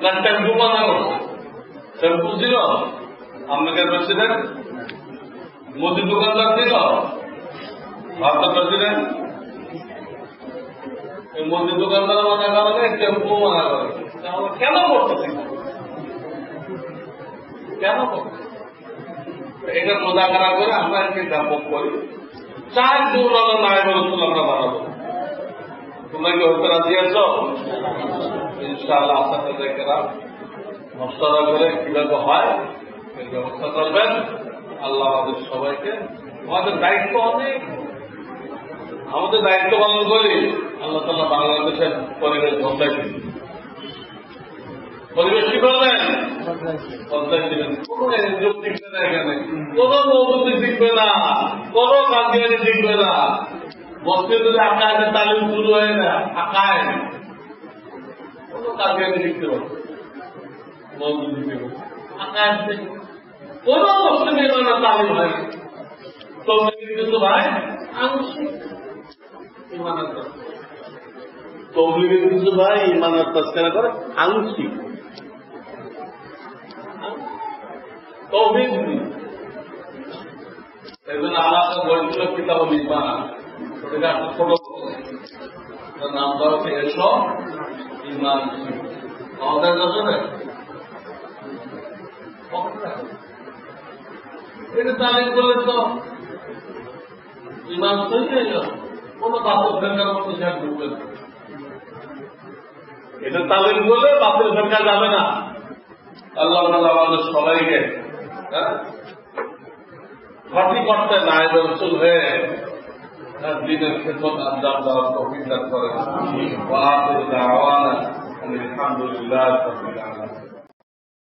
না টেম্পু মানা করছে? টেম্পু ছিল আপনাদের প্রেসিডেন্ট, মুদি দোকানদার ছিল ভারতের প্রেসিডেন্ট, মুদি দোকানদার মানা করে, টেম্পু মানা করে। কেন করতেছি? কেন করতেছি? এটার মোজাকারা করে আমরা একে ব্যাপক করি, চার দৌড়ানো নাই বলছিল আমরা বানাবো। তোমরা কি হতে রাজি আছো? ইনশাআল্লাহ আসাতে দেখেরা মশলা করে কিভাবে হয় এর ব্যবস্থা করবেন। আল্লাহ আমাদের সবাইকে, আমাদের দায়িত্ব অনেক, আমাদের দায়িত্ব পালন করি। আল্লাহ তাআলা বাংলাদেশের পরিবেশ বদলাই দিন, পরিবেশ কি করবেন? বদলাই দিবেন। কোন এনজিও টিকবে না, এখানে কোন মৌলবি টিকবে না, কোন কাদিয়ানি টিকবে না। মসজিদে যদি আকায়েদের তালিম শুরু হয় না, আকায়েদ কোন কাদিয়ানি টিকতে পারবে, মৌলবি টিকবে আকায়েদ থেকে কোন মুসলিম ইমানের তালিম হয় না। তৌহিদ কিন্তু ভাই আংশিক ইমানের তালিম, তৌহিদের কিন্তু ভাই ইমানের তাস্কিরা করে আংশিক, তৌহিদ নেই। এই জন্য আমাকে বলছিল কিতাবুল ঈমান, ওটা ছোট নাম দেওয়া হচ্ছে এসব ঈমান। আমাদের কাছে এটা তালিম করলে তো ঈমান তৈরি হয়ে যাবে, কোন বাতিল ফেরকার মতো সে ঢুকবে না। এটা তালিম করলে বাতিল ফেরকা যাবে না। আল্লাহ আমাদের সবাইকে সঠিক অর্থে নায়েব রাসূল হয়ে দিনের খেদমত আঞ্জাম দেওয়ার তৌফিক দান করেন। ওয়া আখিরু দাওয়ানা আলহামদুলিল্লাহি রাব্বিল আলামিন।